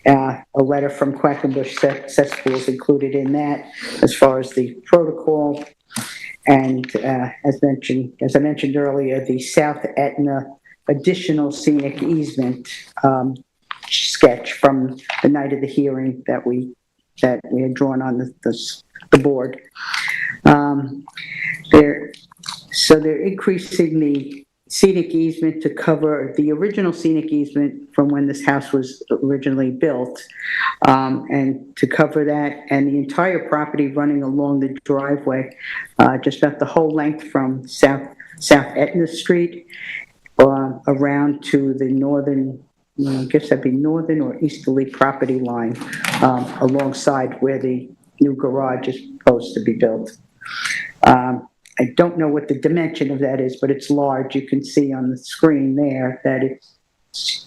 A letter from Quackenbush Cesspools included in that as far as the protocol. And as I mentioned earlier, the South Etna additional scenic easement sketch from the night of the hearing that we had drawn on the board. They're increasing the scenic easement to cover the original scenic easement from when this house was originally built, and to cover that and the entire property running along the driveway, just about the whole length from South Etna Street around to the northern, I guess that'd be northern or easterly property line, alongside where the new garage is supposed to be built. I don't know what the dimension of that is, but it's large. You can see on the screen there that it's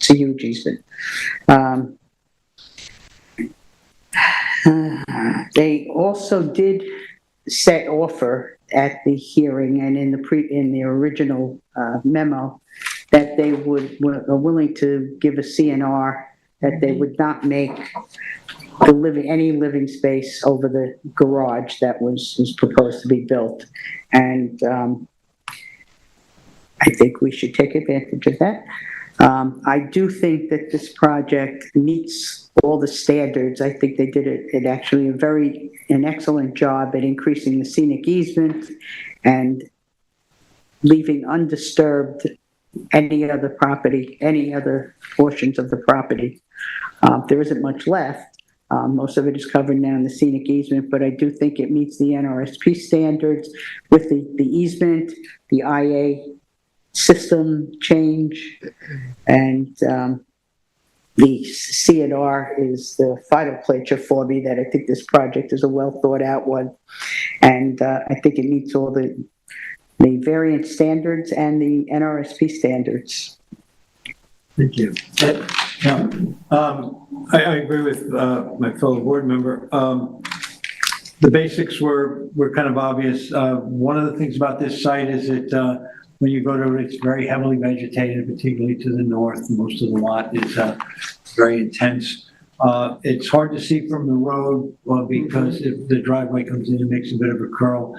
a huge easement. They also did offer at the hearing and in the original memo that they were willing to give a CNR, that they would not make any living space over the garage that was proposed to be built. And I think we should take advantage of that. I do think that this project meets all the standards. I think they did actually an excellent job at increasing the scenic easement and leaving undisturbed any other portions of the property. There isn't much left. Most of it is covered now in the scenic easement, but I do think it meets the NRSP standards with the easement, the IA system change, and the CNR is the final picture for me that I think this project is a well thought out one, and I think it meets all the variance standards and the NRSP standards. Thank you. I agree with my fellow board member. The basics were kind of obvious. One of the things about this site is that when you go to it, it's very heavily vegetated, particularly to the north. Most of the lot is very intense. It's hard to see from the road because if the driveway comes in, it makes a bit of a curl.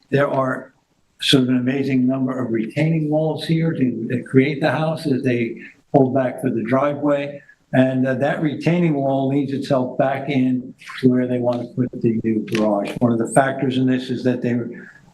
There are sort of an amazing number of retaining walls here to create the house as they hold back for the driveway. And that retaining wall leads itself back in to where they want to put the new garage. One of the factors in this is that they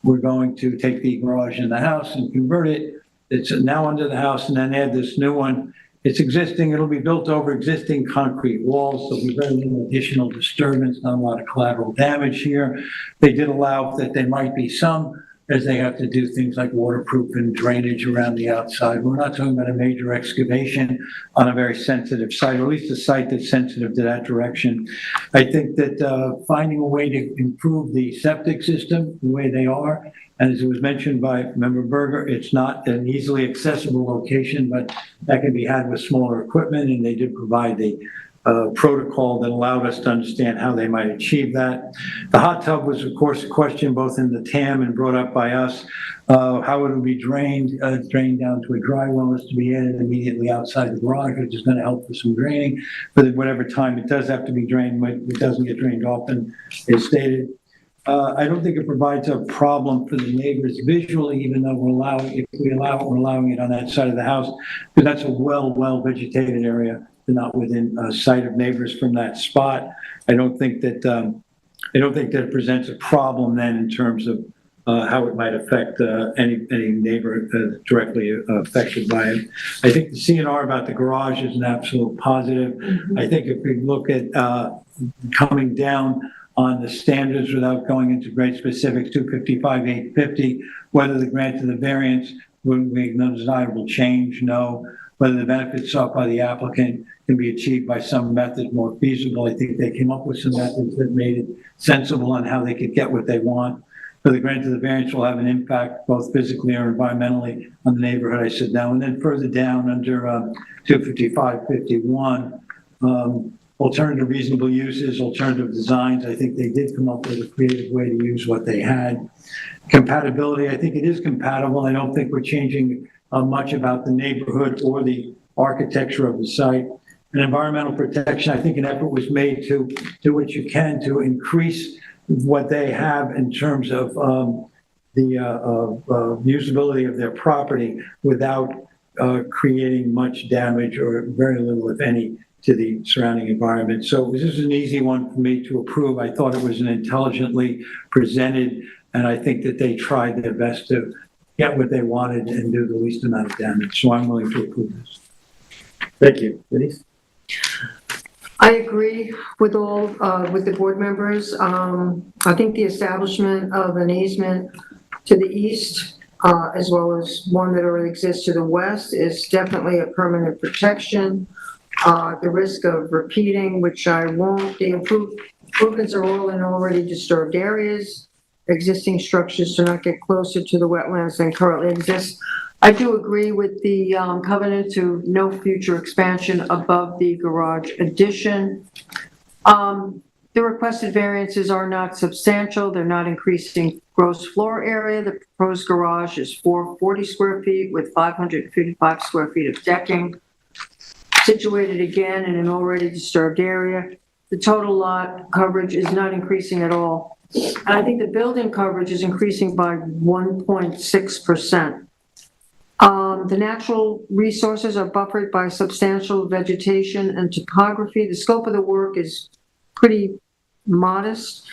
were going to take the garage in the house and convert it. It's now under the house and then add this new one. It's existing, it'll be built over existing concrete walls, so there'll be very little additional disturbance, not a lot of collateral damage here. They did allow that there might be some, as they have to do things like waterproof and drainage around the outside. We're not talking about a major excavation on a very sensitive site, or at least a site that's sensitive to that direction. I think that finding a way to improve the septic system the way they are, and as it was mentioned by Member Berger, it's not an easily accessible location, but that can be had with smaller equipment, and they did provide the protocol that allowed us to understand how they might achieve that. The hot tub was, of course, a question both in the TAM and brought up by us. How it would be drained down to a dry well is to be added immediately outside the garage, which is going to help with some draining. But at whatever time it does have to be drained, it doesn't get drained often, as stated. I don't think it provides a problem for the neighbors visually, even though if we allow it, we're allowing it on that side of the house, because that's a well vegetated area, not within sight of neighbors from that spot. I don't think that it presents a problem then in terms of how it might affect any neighbor directly affected by it. I think the CNR about the garage is an absolute positive. I think if we look at coming down on the standards without going into great specifics, 255, 850, whether the grant of the variance would make no desirable change, no. Whether the benefits sought by the applicant can be achieved by some method more feasible. I think they came up with some methods that made it sensible on how they could get what they want. For the grant of the variance will have an impact both physically or environmentally on the neighborhood, I said no. And then further down under 255-51, alternative reasonable uses, alternative designs, I think they did come up with a creative way to use what they had. Compatibility, I think it is compatible. I don't think we're changing much about the neighborhood or the architecture of the site. And environmental protection, I think an effort was made to do what you can to increase what they have in terms of the usability of their property without creating much damage or very little, if any, to the surrounding environment. So this is an easy one for me to approve. I thought it was an intelligently presented, and I think that they tried their best to get what they wanted and do the least amount of damage. So I'm willing to approve this. Thank you. Denise? I agree with with the board members. I think the establishment of an easement to the east, as well as one that already exists to the west, is definitely a permanent protection. The risk of repeating, which I won't, the improvements are all in already disturbed areas. Existing structures do not get closer to the wetlands than currently exist. I do agree with the covenant to no future expansion above the garage addition. The requested variances are not substantial. They're not increasing gross floor area. The proposed garage is 440 square feet with 555 square feet of decking, situated again in an already disturbed area. The total lot coverage is not increasing at all. And I think the building coverage is increasing by 1.6%. The natural resources are buffered by substantial vegetation and topography. The scope of the work is pretty modest.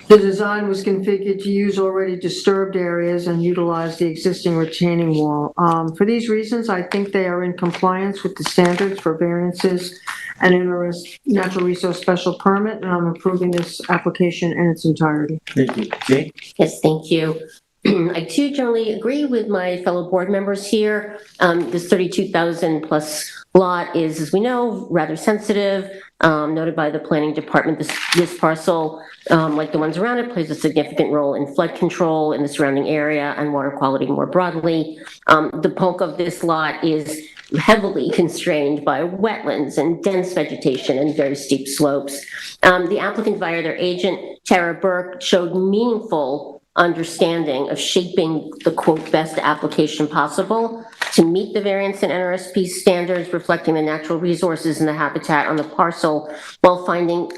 The design was configured to use already disturbed areas and utilize the existing retaining wall. For these reasons, I think they are in compliance with the standards for variances and in a natural resource special permit, and I'm approving this application in its entirety. Thank you. Jane? Yes, thank you. I too generally agree with my fellow board members here. This 32,000 plus lot is, as we know, rather sensitive. Noted by the planning department, this parcel, like the ones around it, plays a significant role in flood control in the surrounding area and water quality more broadly. The bulk of this lot is heavily constrained by wetlands and dense vegetation and very steep slopes. The applicant via their agent, Tara Burke, showed meaningful understanding of shaping the quote best application possible to meet the variance and NRSP standards reflecting the natural resources and the habitat on the parcel while finding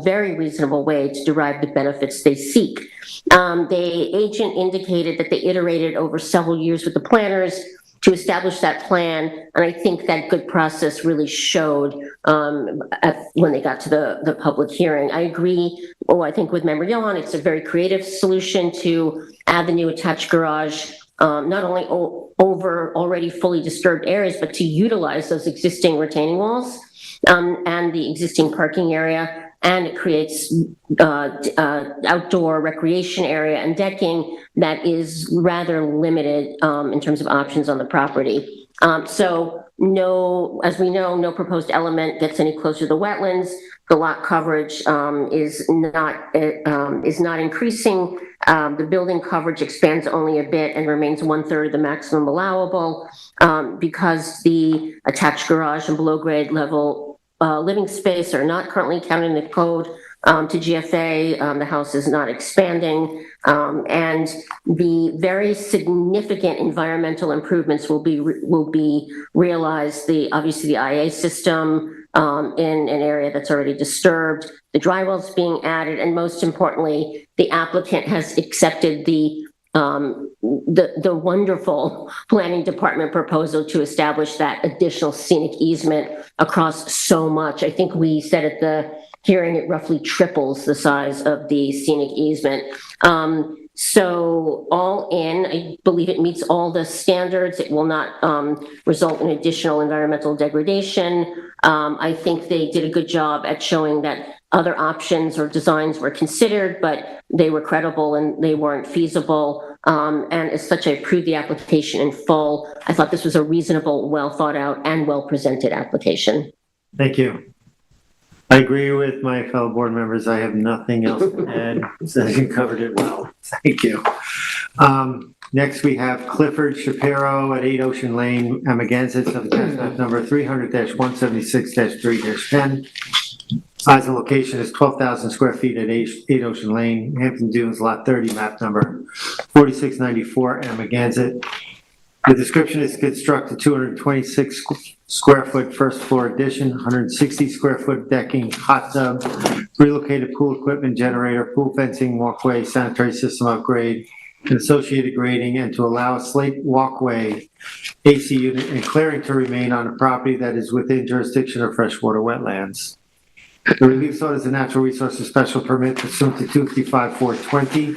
very reasonable way to derive the benefits they seek. The agent indicated that they iterated over several years with the planners to establish that plan, and I think that good process really showed when they got to the public hearing. I agree, I think with Member Johan, it's a very creative solution to add the new attached garage, not only over already fully disturbed areas, but to utilize those existing retaining walls and the existing parking area. And it creates outdoor recreation area and decking that is rather limited in terms of options on the property. So no, as we know, no proposed element gets any closer to the wetlands. The lot coverage is not increasing. The building coverage expands only a bit and remains 1/3 of the maximum allowable because the attached garage and below grade level living space are not currently counted in the code to GFA. The house is not expanding, and the very significant environmental improvements will be realized. Obviously the IA system, in an area that's already disturbed. The dry well's being added, and most importantly, the applicant has accepted the wonderful planning department proposal to establish that additional scenic easement across so much. I think we said at the hearing it roughly triples the size of the scenic easement. So all in, I believe it meets all the standards. It will not result in additional environmental degradation. I think they did a good job at showing that other options or designs were considered, but they were credible and they weren't feasible. And as such, I approved the application in full. I thought this was a reasonable, well thought out and well presented application. Thank you. I agree with my fellow board members. I have nothing else to add. So you covered it well. Thank you. Next, we have Clifford Shapiro at 8 Ocean Lane, Amagansett, of tax map number 300-176-3-10. Size and location is 12,000 square feet at 8 Ocean Lane, Hampton Dunes, lot 30, map number 4694, Amagansett. The description is construct a 226 square foot first floor addition, 160 square foot decking, hot tub, relocated pool equipment, generator, pool fencing, walkway, sanitary system upgrade, and associated grading, and to allow a slate walkway, AC unit, and clearing to remain on a property that is within jurisdiction of freshwater wetlands. The relief sought is a natural resources special permit pursuant to 255-420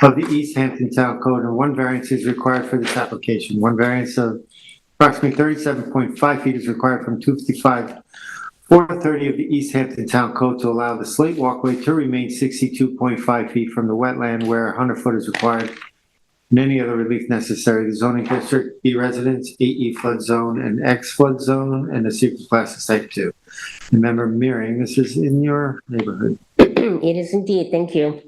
of the East Hampton Town Code, and one variance is required for this application. One variance of approximately 37.5 feet is required from 255-430 of the East Hampton Town Code to allow the slate walkway to remain 62.5 feet from the wetland where 100 foot is required, and any other relief necessary. The zoning district, B residence, AE flood zone, and X flood zone, and the secret class is type 2. Remember, Meering, this is in your neighborhood. It is indeed. Thank you.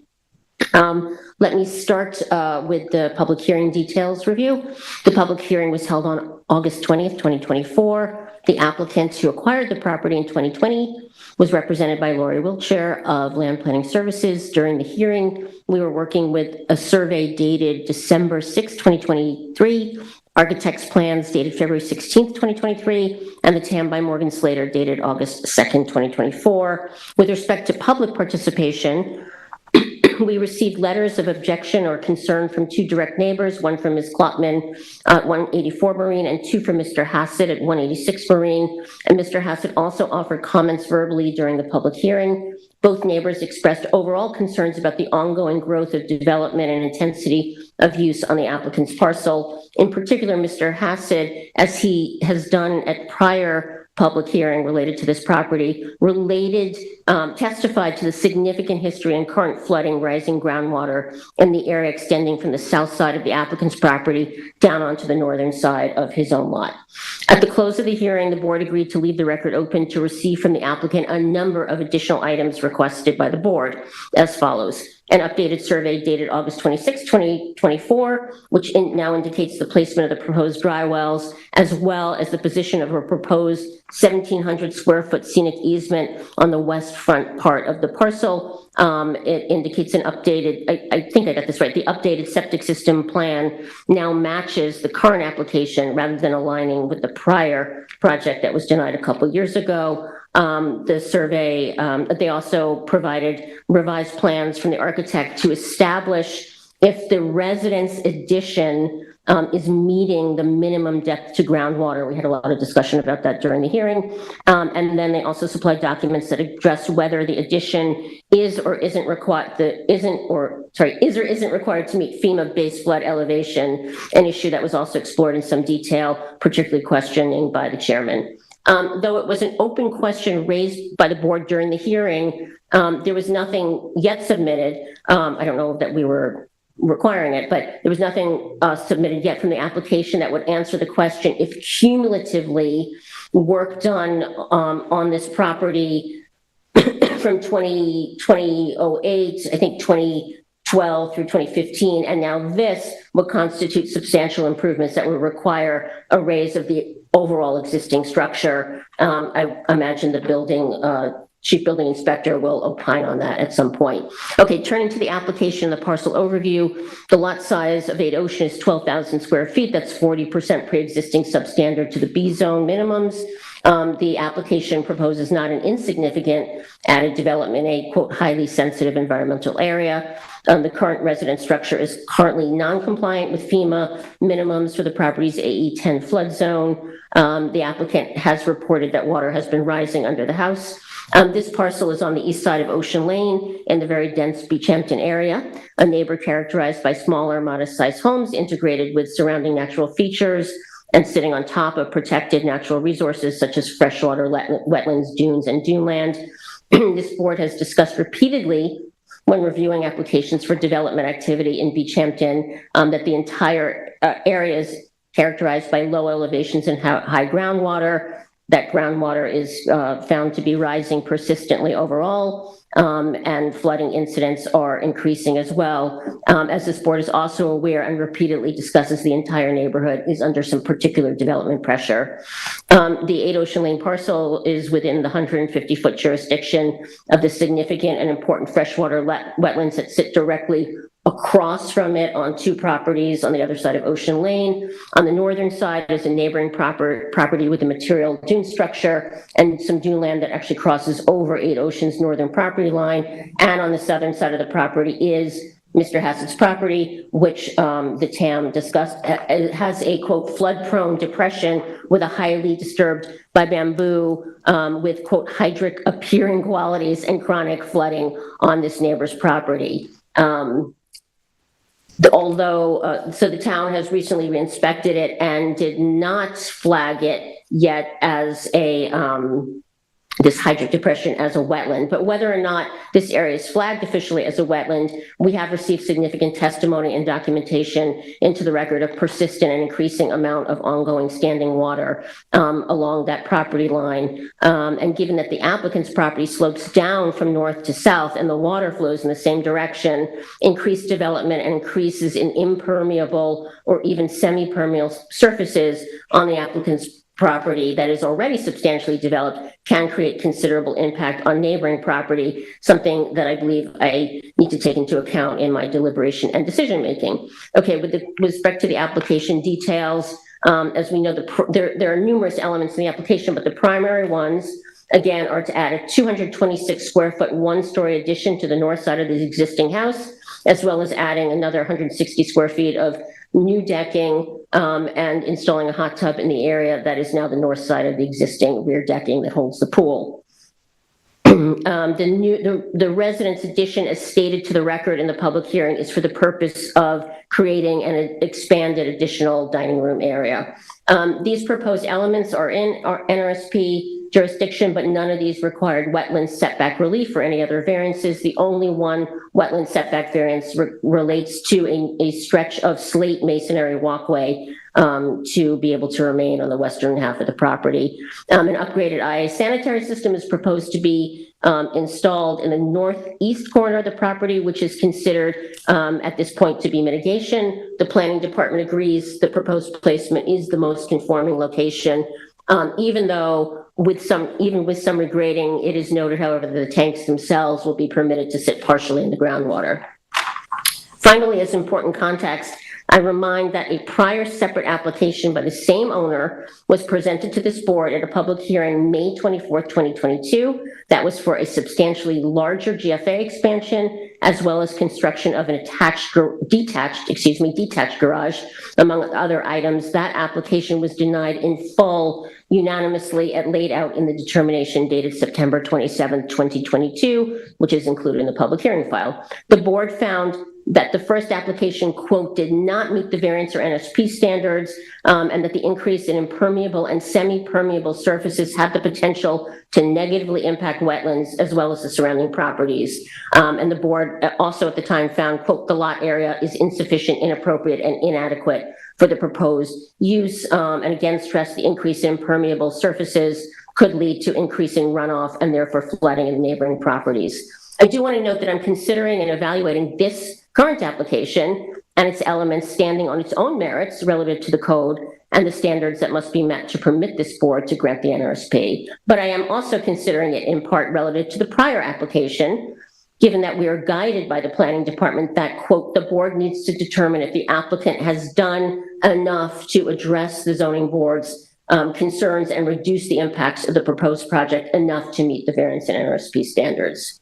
Let me start with the public hearing details review. The public hearing was held on August 20th, 2024. The applicant who acquired the property in 2020 was represented by Lori Wiltshire of Land Planning Services. During the hearing, we were working with a survey dated December 6, 2023, architect's plans dated February 16th, 2023, and the TAM by Morgan Slater dated August 2nd, 2024. With respect to public participation, we received letters of objection or concern from two direct neighbors, one from Ms. Klotman at 184 Marine and two from Mr. Hassett at 186 Marine. And Mr. Hassett also offered comments verbally during the public hearing. Both neighbors expressed overall concerns about the ongoing growth of development and intensity of use on the applicant's parcel. In particular, Mr. Hassett, as he has done at prior public hearing related to this property, testified to the significant history and current flooding, rising groundwater in the area extending from the south side of the applicant's property down onto the northern side of his own lot. At the close of the hearing, the board agreed to leave the record open to receive from the applicant a number of additional items requested by the board as follows. An updated survey dated August 26, 2024, which now indicates the placement of the proposed dry wells, as well as the position of a proposed 1,700 square foot scenic easement on the west front part of the parcel. It indicates an updated, I think I got this right, the updated septic system plan now matches the current application rather than aligning with the prior project that was denied a couple years ago. The survey, they also provided revised plans from the architect to establish if the residence addition is meeting the minimum depth to groundwater. We had a lot of discussion about that during the hearing. And then they also supplied documents that address whether the addition is or isn't required, is or isn't required to meet FEMA base flood elevation, an issue that was also explored in some detail, particularly questioning by the chairman. Though it was an open question raised by the board during the hearing, there was nothing yet submitted. I don't know that we were requiring it, but there was nothing submitted yet from the application that would answer the question if cumulatively work done on this property from 2008, I think 2012 through 2015, and now this would constitute substantial improvements that would require a raise of the overall existing structure. I imagine the building chief building inspector will opine on that at some point. Okay, turning to the application, the parcel overview, the lot size of 8 Ocean is 12,000 square feet. That's 40% pre-existing substandard to the B zone minimums. The application proposes not an insignificant added development, a quote, highly sensitive environmental area. The current resident structure is currently non-compliant with FEMA minimums for the property's AE 10 flood zone. The applicant has reported that water has been rising under the house. This parcel is on the east side of Ocean Lane in the very dense Beach Hampton area, a neighbor characterized by smaller, modest-sized homes integrated with surrounding natural features and sitting on top of protected natural resources such as freshwater, wetlands, dunes, and duneland. This board has discussed repeatedly when reviewing applications for development activity in Beach Hampton that the entire area is characterized by low elevations and high groundwater. That groundwater is found to be rising persistently overall, and flooding incidents are increasing as well. As this board is also aware and repeatedly discusses, the entire neighborhood is under some particular development pressure. The 8 Ocean Lane parcel is within the 150-foot jurisdiction of the significant and important freshwater wetlands that sit directly across from it on 2 properties on the other side of Ocean Lane. On the northern side is a neighboring property with a material dune structure and some dune land that actually crosses over 8 Ocean's northern property line. And on the southern side of the property is Mr. Hassett's property, which the TAM discussed. It has a, quote, flood-prone depression with a highly disturbed by bamboo with, quote, hydric appearing qualities and chronic flooding on this neighbor's property. So the town has recently re-inspected it and did not flag it yet as a this hydric depression as a wetland. But whether or not this area is flagged officially as a wetland, we have received significant testimony and documentation into the record of persistent and increasing amount of ongoing standing water along that property line. And given that the applicant's property slopes down from north to south and the water flows in the same direction, increased development and increases in impermeable or even semi-permeable surfaces on the applicant's property that is already substantially developed can create considerable impact on neighboring property, something that I believe I need to take into account in my deliberation and decision-making. Okay, with respect to the application details, as we know, there are numerous elements in the application, but the primary ones, again, are to add a 226 square foot, 1-story addition to the north side of the existing house, as well as adding another 160 square feet of new decking and installing a hot tub in the area that is now the north side of the existing rear decking that holds the pool. The residence addition, as stated to the record in the public hearing, is for the purpose of creating an expanded additional dining room area. These proposed elements are in our NRSP jurisdiction, but none of these required wetland setback relief or any other variances. The only one wetland setback variance relates to a stretch of slate masonry walkway to be able to remain on the western half of the property. An upgraded IA sanitary system is proposed to be installed in the northeast corner of the property, which is considered at this point to be mitigation. The planning department agrees the proposed placement is the most conforming location, even though even with some regrading, it is noted, however, that the tanks themselves will be permitted to sit partially in the groundwater. Finally, as important context, I remind that a prior separate application by the same owner was presented to this board at a public hearing May 24th, 2022. That was for a substantially larger GFA expansion, as well as construction of an detached garage, among other items. That application was denied in full unanimously and laid out in the determination dated September 27th, 2022, which is included in the public hearing file. The board found that the first application, quote, did not meet the variance or NSP standards, and that the increase in impermeable and semi-permeable surfaces had the potential to negatively impact wetlands as well as the surrounding properties. And the board also at the time found, quote, the lot area is insufficient, inappropriate, and inadequate for the proposed use, and again stressed the increase in permeable surfaces could lead to increasing runoff and therefore flooding in neighboring properties. I do want to note that I'm considering and evaluating this current application and its elements standing on its own merits relative to the code and the standards that must be met to permit this board to grant the NRSP. But I am also considering it in part relative to the prior application, given that we are guided by the planning department that, quote, the board needs to determine if the applicant has done enough to address the zoning board's concerns and reduce the impacts of the proposed project enough to meet the variance and NRSP standards.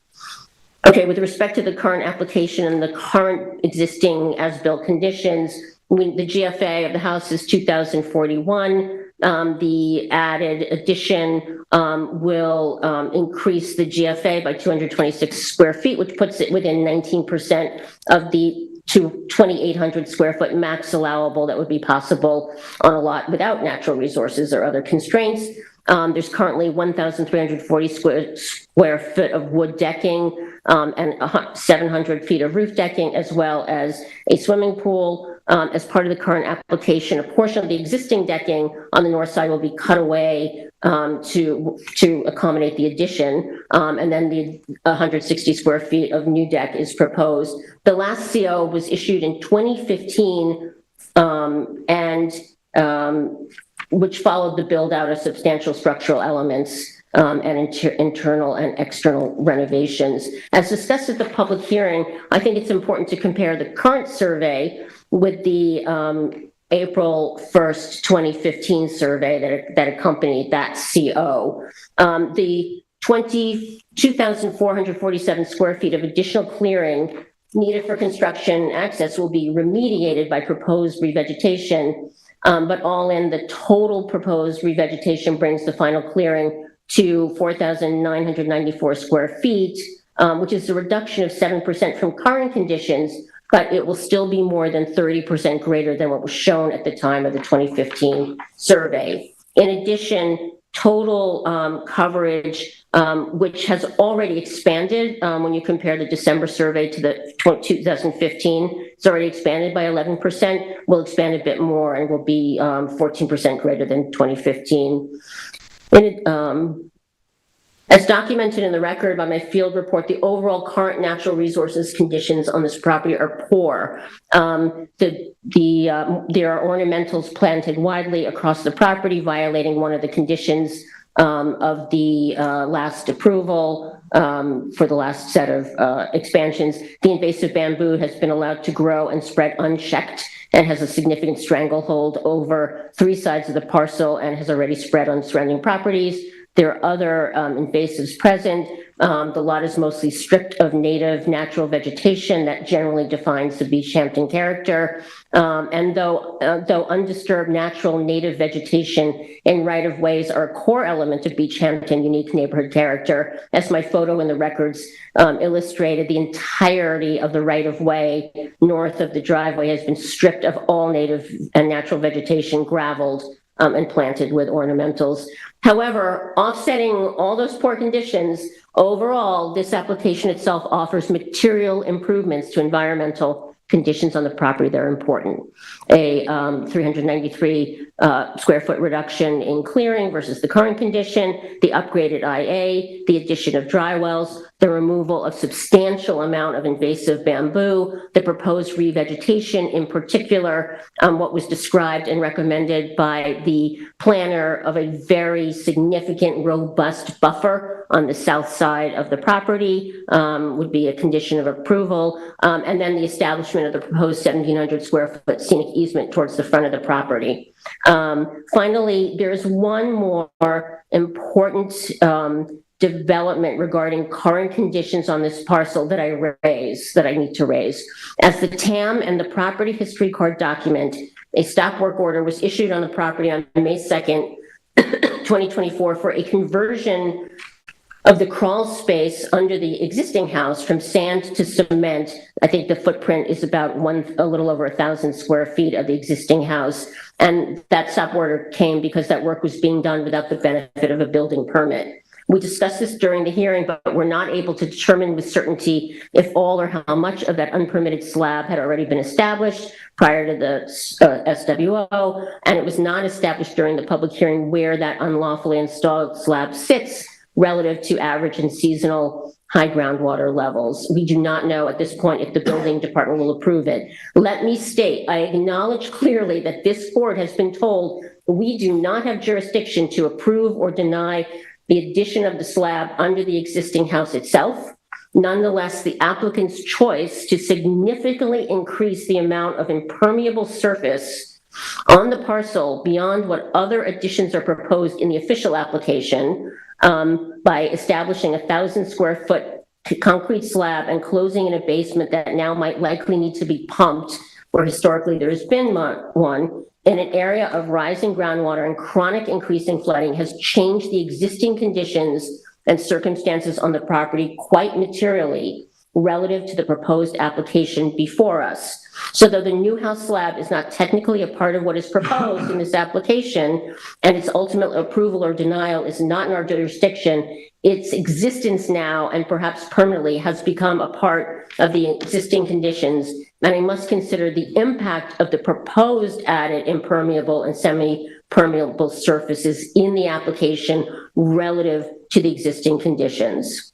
Okay, with respect to the current application and the current existing as-built conditions, the GFA of the house is 2,041. The added addition will increase the GFA by 226 square feet, which puts it within 19% of the 2,800 square foot max allowable that would be possible on a lot without natural resources or other constraints. There's currently 1,340 square foot of wood decking and 700 feet of roof decking, as well as a swimming pool. As part of the current application, a portion of the existing decking on the north side will be cut away to accommodate the addition, and then the 160 square feet of new deck is proposed. The last CO was issued in 2015, which followed the build out of substantial structural elements and internal and external renovations. As discussed at the public hearing, I think it's important to compare the current survey with the April 1st, 2015 survey that accompanied that CO. The 2,447 square feet of additional clearing needed for construction access will be remediated by proposed revegetation, but all in, the total proposed revegetation brings the final clearing to 4,994 square feet, which is a reduction of 7% from current conditions, but it will still be more than 30% greater than what was shown at the time of the 2015 survey. In addition, total coverage, which has already expanded when you compare the December survey to the 2015, it's already expanded by 11%, will expand a bit more and will be 14% greater than 2015. As documented in the record by my field report, the overall current natural resources conditions on this property are poor. There are ornamentals planted widely across the property, violating one of the conditions of the last approval for the last set of expansions. The invasive bamboo has been allowed to grow and spread unchecked and has a significant stranglehold over 3 sides of the parcel and has already spread on surrounding properties. There are other invasives present. The lot is mostly stripped of native natural vegetation that generally defines the Beach Hampton character. And though undisturbed natural native vegetation in right-of-ways are a core element of Beach Hampton unique neighborhood character, as my photo in the records illustrated, the entirety of the right-of-way north of the driveway has been stripped of all native and natural vegetation, graveled, and planted with ornamentals. However, offsetting all those poor conditions, overall, this application itself offers material improvements to environmental conditions on the property that are important. A 393 square foot reduction in clearing versus the current condition, the upgraded IA, the addition of dry wells, the removal of substantial amount of invasive bamboo, the proposed revegetation, in particular, what was described and recommended by the planner of a very significant, robust buffer on the south side of the property would be a condition of approval, and then the establishment of the proposed 1,700 square foot scenic easement towards the front of the property. Finally, there's one more important development regarding current conditions on this parcel that I need to raise. As the TAM and the property history card document, a stop work order was issued on the property on May 2nd, 2024 for a conversion of the crawl space under the existing house from sand to cement. I think the footprint is about a little over 1,000 square feet of the existing house. And that stop order came because that work was being done without the benefit of a building permit. We discussed this during the hearing, but we're not able to determine with certainty if all or how much of that unpermitted slab had already been established prior to the SWO, and it was not established during the public hearing where that unlawfully installed slab sits relative to average and seasonal high groundwater levels. We do not know at this point if the building department will approve it. Let me state, I acknowledge clearly that this board has been told we do not have jurisdiction to approve or deny the addition of the slab under the existing house itself. Nonetheless, the applicant's choice to significantly increase the amount of impermeable surface on the parcel beyond what other additions are proposed in the official application, by establishing 1,000 square foot concrete slab and closing in a basement that now might likely need to be pumped, where historically there's been one, in an area of rising groundwater and chronic increasing flooding, has changed the existing conditions and circumstances on the property quite materially relative to the proposed application before us. So though the new house slab is not technically a part of what is proposed in this application, and its ultimate approval or denial is not in our jurisdiction, its existence now and perhaps permanently has become a part of the existing conditions, and I must consider the impact of the proposed added impermeable and semi-permeable surfaces in the application relative to the existing conditions.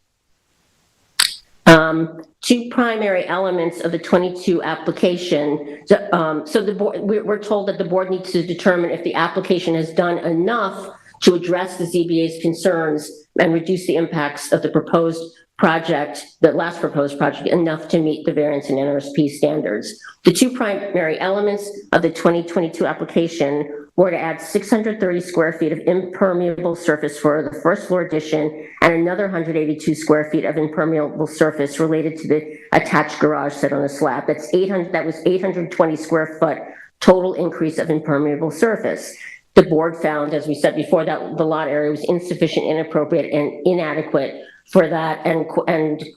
Two primary elements of the 22 application. So the board, we're told that the board needs to determine if the application has done enough to address the ZBA's concerns and reduce the impacts of the proposed project, the last proposed project, enough to meet the variance and NRSP standards. The two primary elements of the 2022 application were to add 630 square feet of impermeable surface for the first floor addition and another 182 square feet of impermeable surface related to the attached garage set on the slab. That was 820 square foot total increase of impermeable surface. The board found, as we said before, that the lot area was insufficient, inappropriate, and inadequate for that, and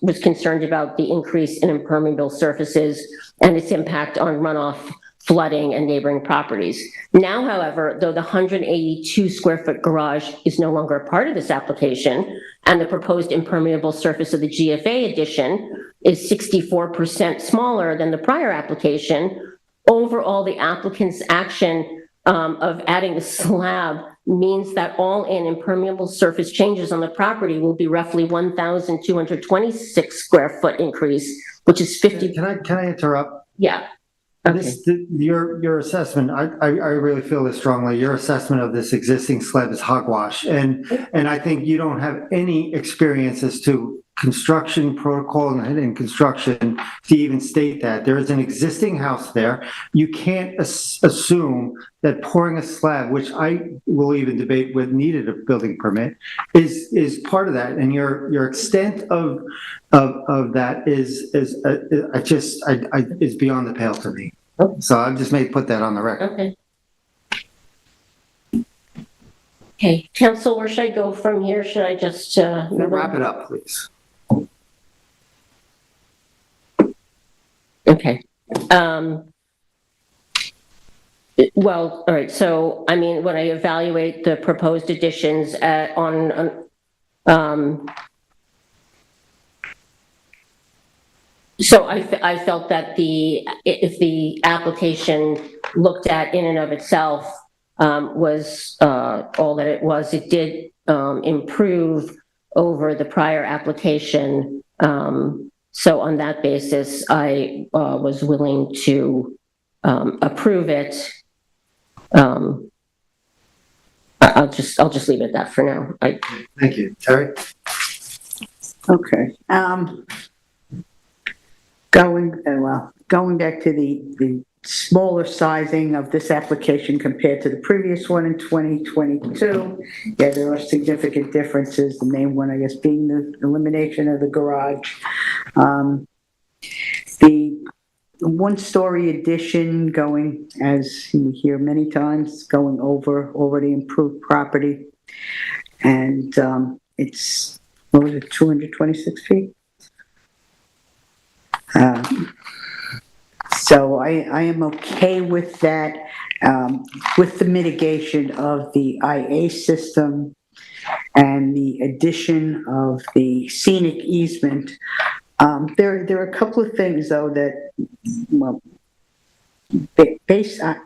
was concerned about the increase in impermeable surfaces and its impact on runoff, flooding, and neighboring properties. Now, however, though the 182 square foot garage is no longer a part of this application, and the proposed impermeable surface of the GFA addition is 64% smaller than the prior application, overall the applicant's action of adding the slab means that all-in impermeable surface changes on the property will be roughly 1,226 square foot increase, which is 50. Can I interrupt? Yeah. Okay. Your assessment, I really feel this strongly. Your assessment of this existing slab is hogwash. And I think you don't have any experience as to construction protocol and construction to even state that. There is an existing house there. You can't assume that pouring a slab, which I will even debate whether needed a building permit, is part of that. And your extent of that is beyond the pale to me. Okay. So I've just put that on the record. Okay. Okay, council, where should I go from here? Should I just Wrap it up, please. Okay. Well, all right. So, I mean, when I evaluate the proposed additions so I felt that if the application looked at in and of itself was all that it was, it did improve over the prior application. So on that basis, I was willing to approve it. I'll just leave it at that for now. Thank you. Terry? Okay. Going back to the smaller sizing of this application compared to the previous one in 2022, yeah, there are significant differences. The main one, I guess, being the elimination of the garage. The one-story addition going, as you hear many times, going over already improved property. And it's, what was it, 226 feet? So I am okay with that, with the mitigation of the IA system and the addition of the scenic easement. There are a couple of things, though, that, well, based on,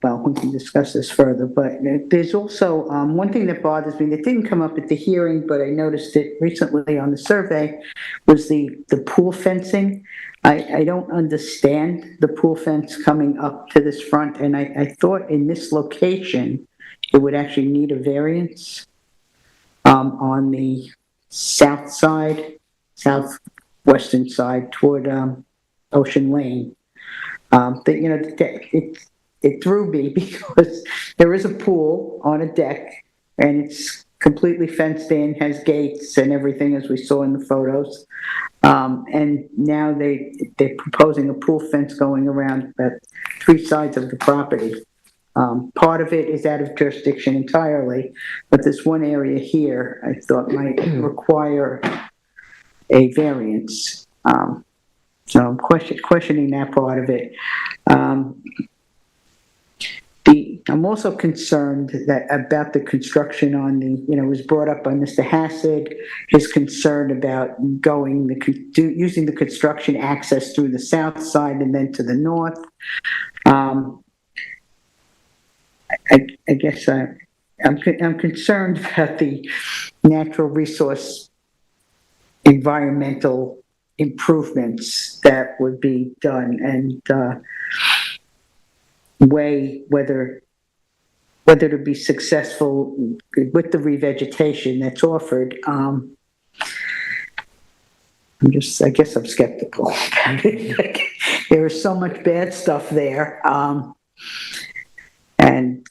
well, we can discuss this further, but there's also, one thing that bothers me that didn't come up at the hearing, but I noticed it recently on the survey, was the pool fencing. I don't understand the pool fence coming up to this front, and I thought in this location, it would actually need a variance, on the south side, southwestern side toward, Ocean Lane. It threw me because there is a pool on a deck and it's completely fenced in, has gates and everything as we saw in the photos. And now they're proposing a pool fence going around about 3 sides of the property. Part of it is out of jurisdiction entirely, but this one area here I thought might require a variance. So I'm questioning that part of it. I'm also concerned about the construction on it was brought up by Mr. Hassett, his concern about using the construction access through the south side and then to the north. I guess I'm concerned about the natural resource environmental improvements that would be done and weigh whether to be successful with the revegetation that's offered. I guess I'm skeptical. There is so much bad stuff there. And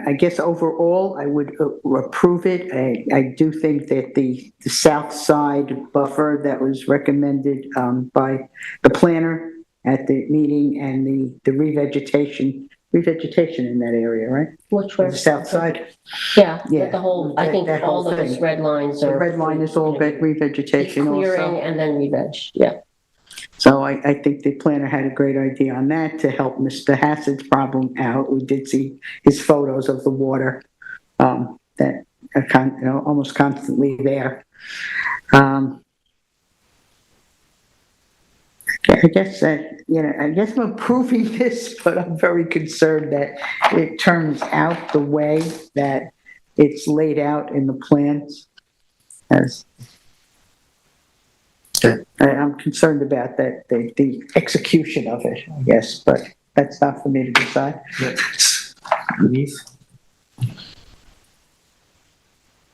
I guess overall, I would approve it. I do think that the south side buffer that was recommended by the planner at the meeting and the revegetation in that area, right? Which way? The south side? Yeah, Yeah. the whole, I think That all whole those thing. red lines The are. red line is all revegetation Clearing also. and then re-veg, yeah. So I think the planner had a great idea on that to help Mr. Hassett's problem out. We did see his photos of the water that are almost constantly there. I guess I'm approving this, but I'm very concerned that it turns out the way that it's laid out in the plans. I'm concerned about that, the execution of it, I guess, but that's not for me to decide.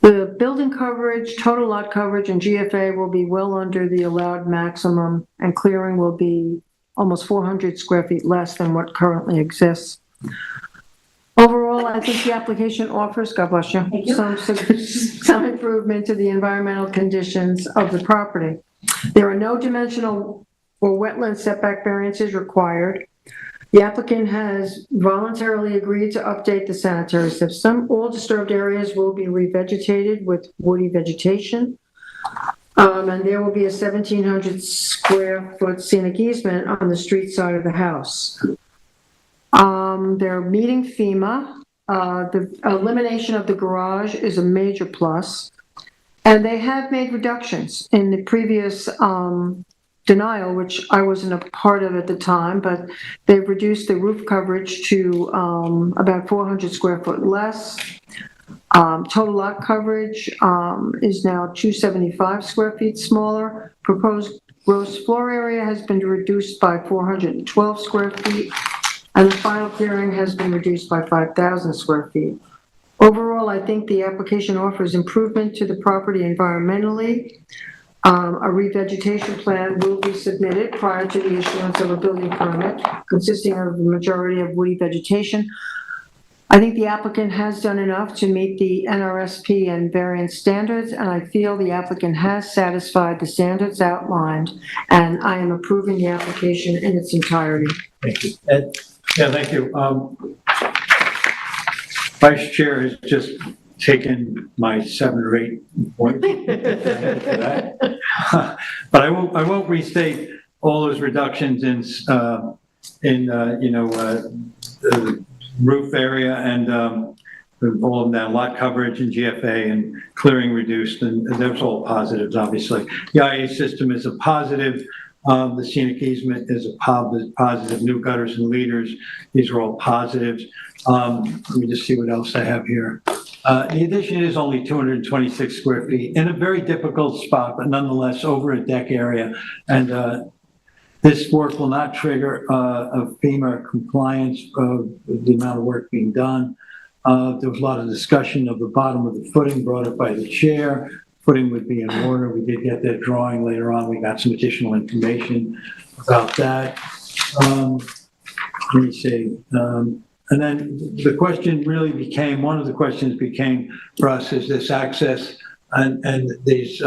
The building coverage, total lot coverage, and GFA will be well under the allowed maximum, and clearing will be almost 400 square feet less than what currently exists. Overall, I think the application offers, God bless you, some improvement to the environmental conditions of the property. There are no dimensional or wetland setback variances required. The applicant has voluntarily agreed to update the sanitary system. All disturbed areas will be revegetated with woody vegetation. And there will be a 1,700 square foot scenic easement on the street side of the house. They're meeting FEMA. The elimination of the garage is a major plus. And they have made reductions in the previous denial, which I wasn't a part of at the time, but they've reduced the roof coverage to about 400 square foot less. Total lot coverage is now 275 square feet smaller. Proposed gross floor area has been reduced by 412 square feet, and the final clearing has been reduced by 5,000 square feet. Overall, I think the application offers improvement to the property environmentally. A revegetation plan will be submitted prior to the issuance of a building permit consisting of the majority of woody vegetation. I think the applicant has done enough to meet the NRSP and variance standards, and I feel the applicant has satisfied the standards outlined, and I am approving the application in its entirety. Thank you. Ed? Yeah, thank you. Vice Chair has just taken my 7 or 8 points. But I won't restate all those reductions in the roof area and all of that lot coverage and GFA and clearing reduced, and those all positives, obviously. The IA system is a positive. The scenic easement is a positive, new gutters and leaders, these are all positives. Let me just see what else I have here. The addition is only 226 square feet in a very difficult spot, but nonetheless over a deck area. And this work will not trigger a FEMA compliance of the amount of work being done. There was a lot of discussion of the bottom of the footing brought up by the chair. Footing would be in order. We did get that drawing later on. We got some additional information about that. Let me see. And then the question really became, one of the questions became for us is this access and these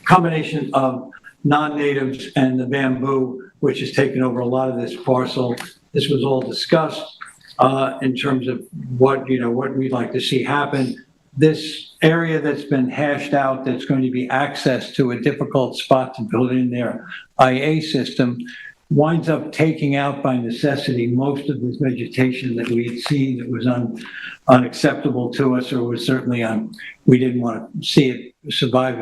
combination of non-natives and the bamboo, which has taken over a lot of this parcel. This was all discussed in terms of what we'd like to see happen. This area that's been hashed out, that's going to be access to a difficult spot to build in their IA system, winds up taking out by necessity most of this vegetation that we had seen that was unacceptable to us, or was certainly we didn't want to see it survive.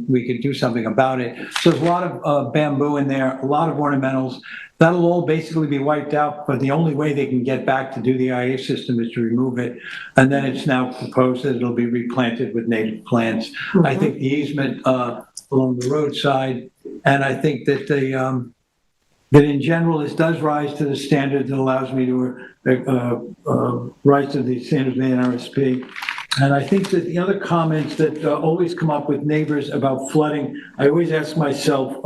We could do something about it. So there's a lot of bamboo in there, a lot of ornamentals. That'll all basically be wiped out, but the only way they can get back to do the IA system is to remove it. And then it's now proposed that it'll be replanted with native plants. Mm-hmm. I think the easement along the roadside, and I think that that in general, this does rise to the standard that allows me to rise to the standards of the NRSP. And I think that the other comments that always come up with neighbors about flooding, I always ask myself,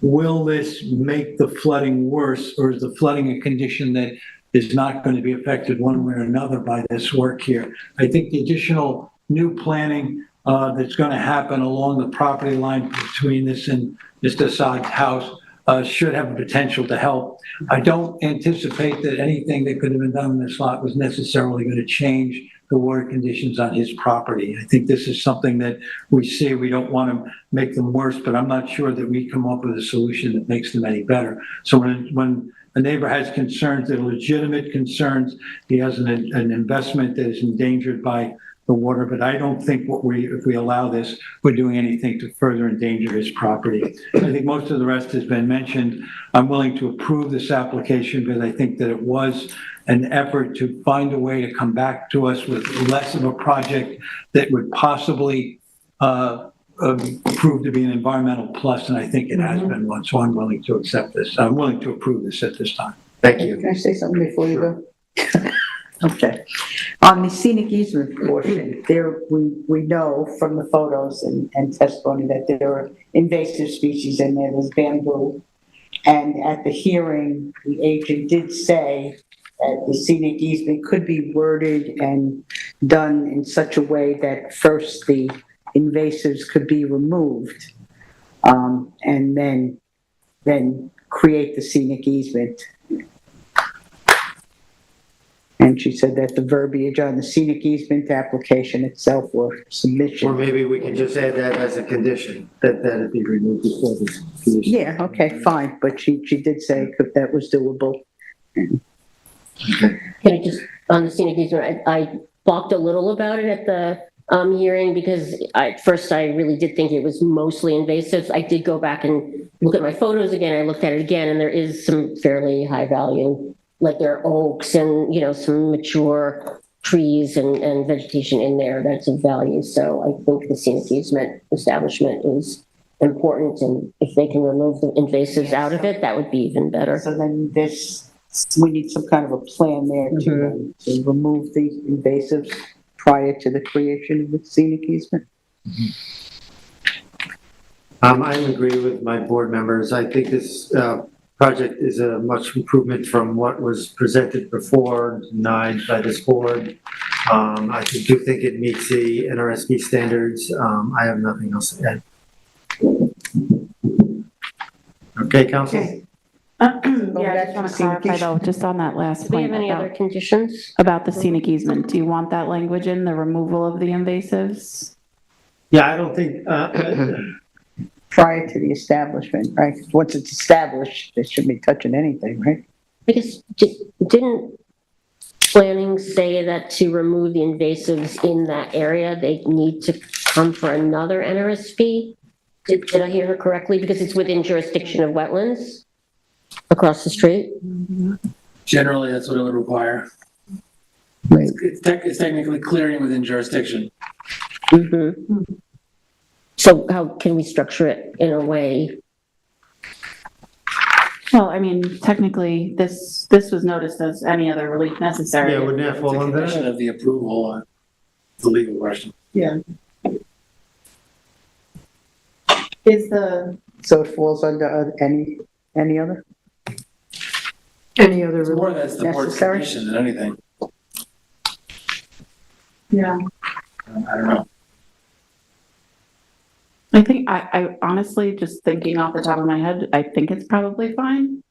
will this make the flooding worse, or is the flooding a condition that is not going to be affected one way or another by this work here? I think the additional new planning that's going to happen along the property line between this and Mr. Assad's house should have the potential to help. I don't anticipate that anything that could have been done in this lot was necessarily going to change the water conditions on his property. I think this is something that we see. We don't want to make them worse, but I'm not sure that we come up with a solution that makes them any better. So when a neighbor has concerns that are legitimate concerns, he has an investment that is endangered by the water, but I don't think if we allow this, we're doing anything to further endanger his property. I think most of the rest has been mentioned. I'm willing to approve this application because I think that it was an effort to find a way to come back to us with less of a project that would possibly prove to be an environmental plus, and I think it has been one, so I'm willing to accept this. I'm willing to approve this at this time. Thank you. Can I say something before you go? Okay. On the scenic easement portion, we know from the photos and testimony that there are invasive species in there. There's bamboo. And at the hearing, the agent did say that the scenic easement could be worded and done in such a way that first the invasives could be removed, and then create the scenic easement. And she said that the verbiage on the scenic easement application itself or submission. Or maybe we can just add that as a condition, that it be removed before the condition. Yeah, okay, fine, but she did say that was doable. Can I just, on the scenic easement, I balked a little about it at the hearing because at first I really did think it was mostly invasive. I did go back and look at my photos again. I looked at it again, and there is some fairly high value, like there are oaks and, some mature trees and vegetation in there that's of value. So I think the scenic easement establishment is important, and if they can remove the invasives out of it, that would be even better. So then we need some kind of a plan there to remove the invasives prior to the creation of the scenic easement. I agree with my board members. I think this project is a much improvement from what was presented before, denied by this board. I do think it meets the NRSP standards. I have nothing else to add. Okay, council? Yeah, I just want to clarify though, just on that last Do we point have any other about, conditions? about the scenic easement. Do you want that language in, the removal of the invasives? Yeah, I don't think, Prior to the establishment, right? Once it's established, they shouldn't be touching anything, right? Because didn't planning say that to remove the invasives in that area, they need to come for another NRSP Did I hear her correctly? Because it's within jurisdiction of wetlands across the street? Generally, that's what it would require. Right. It's technically clearing within jurisdiction. Mm-hmm. So how can we structure it in a way? Well, I mean, technically, this was noticed as any other relief necessary. Yeah, wouldn't that It's a fall under condition that? of the approval, the legal question. Yeah. Is the, So it falls under any other? Any other, It's more that's the board's Necessary? condition than anything. yeah, I don't know. I think, I honestly, just thinking off the top of my head, I think it's probably fine.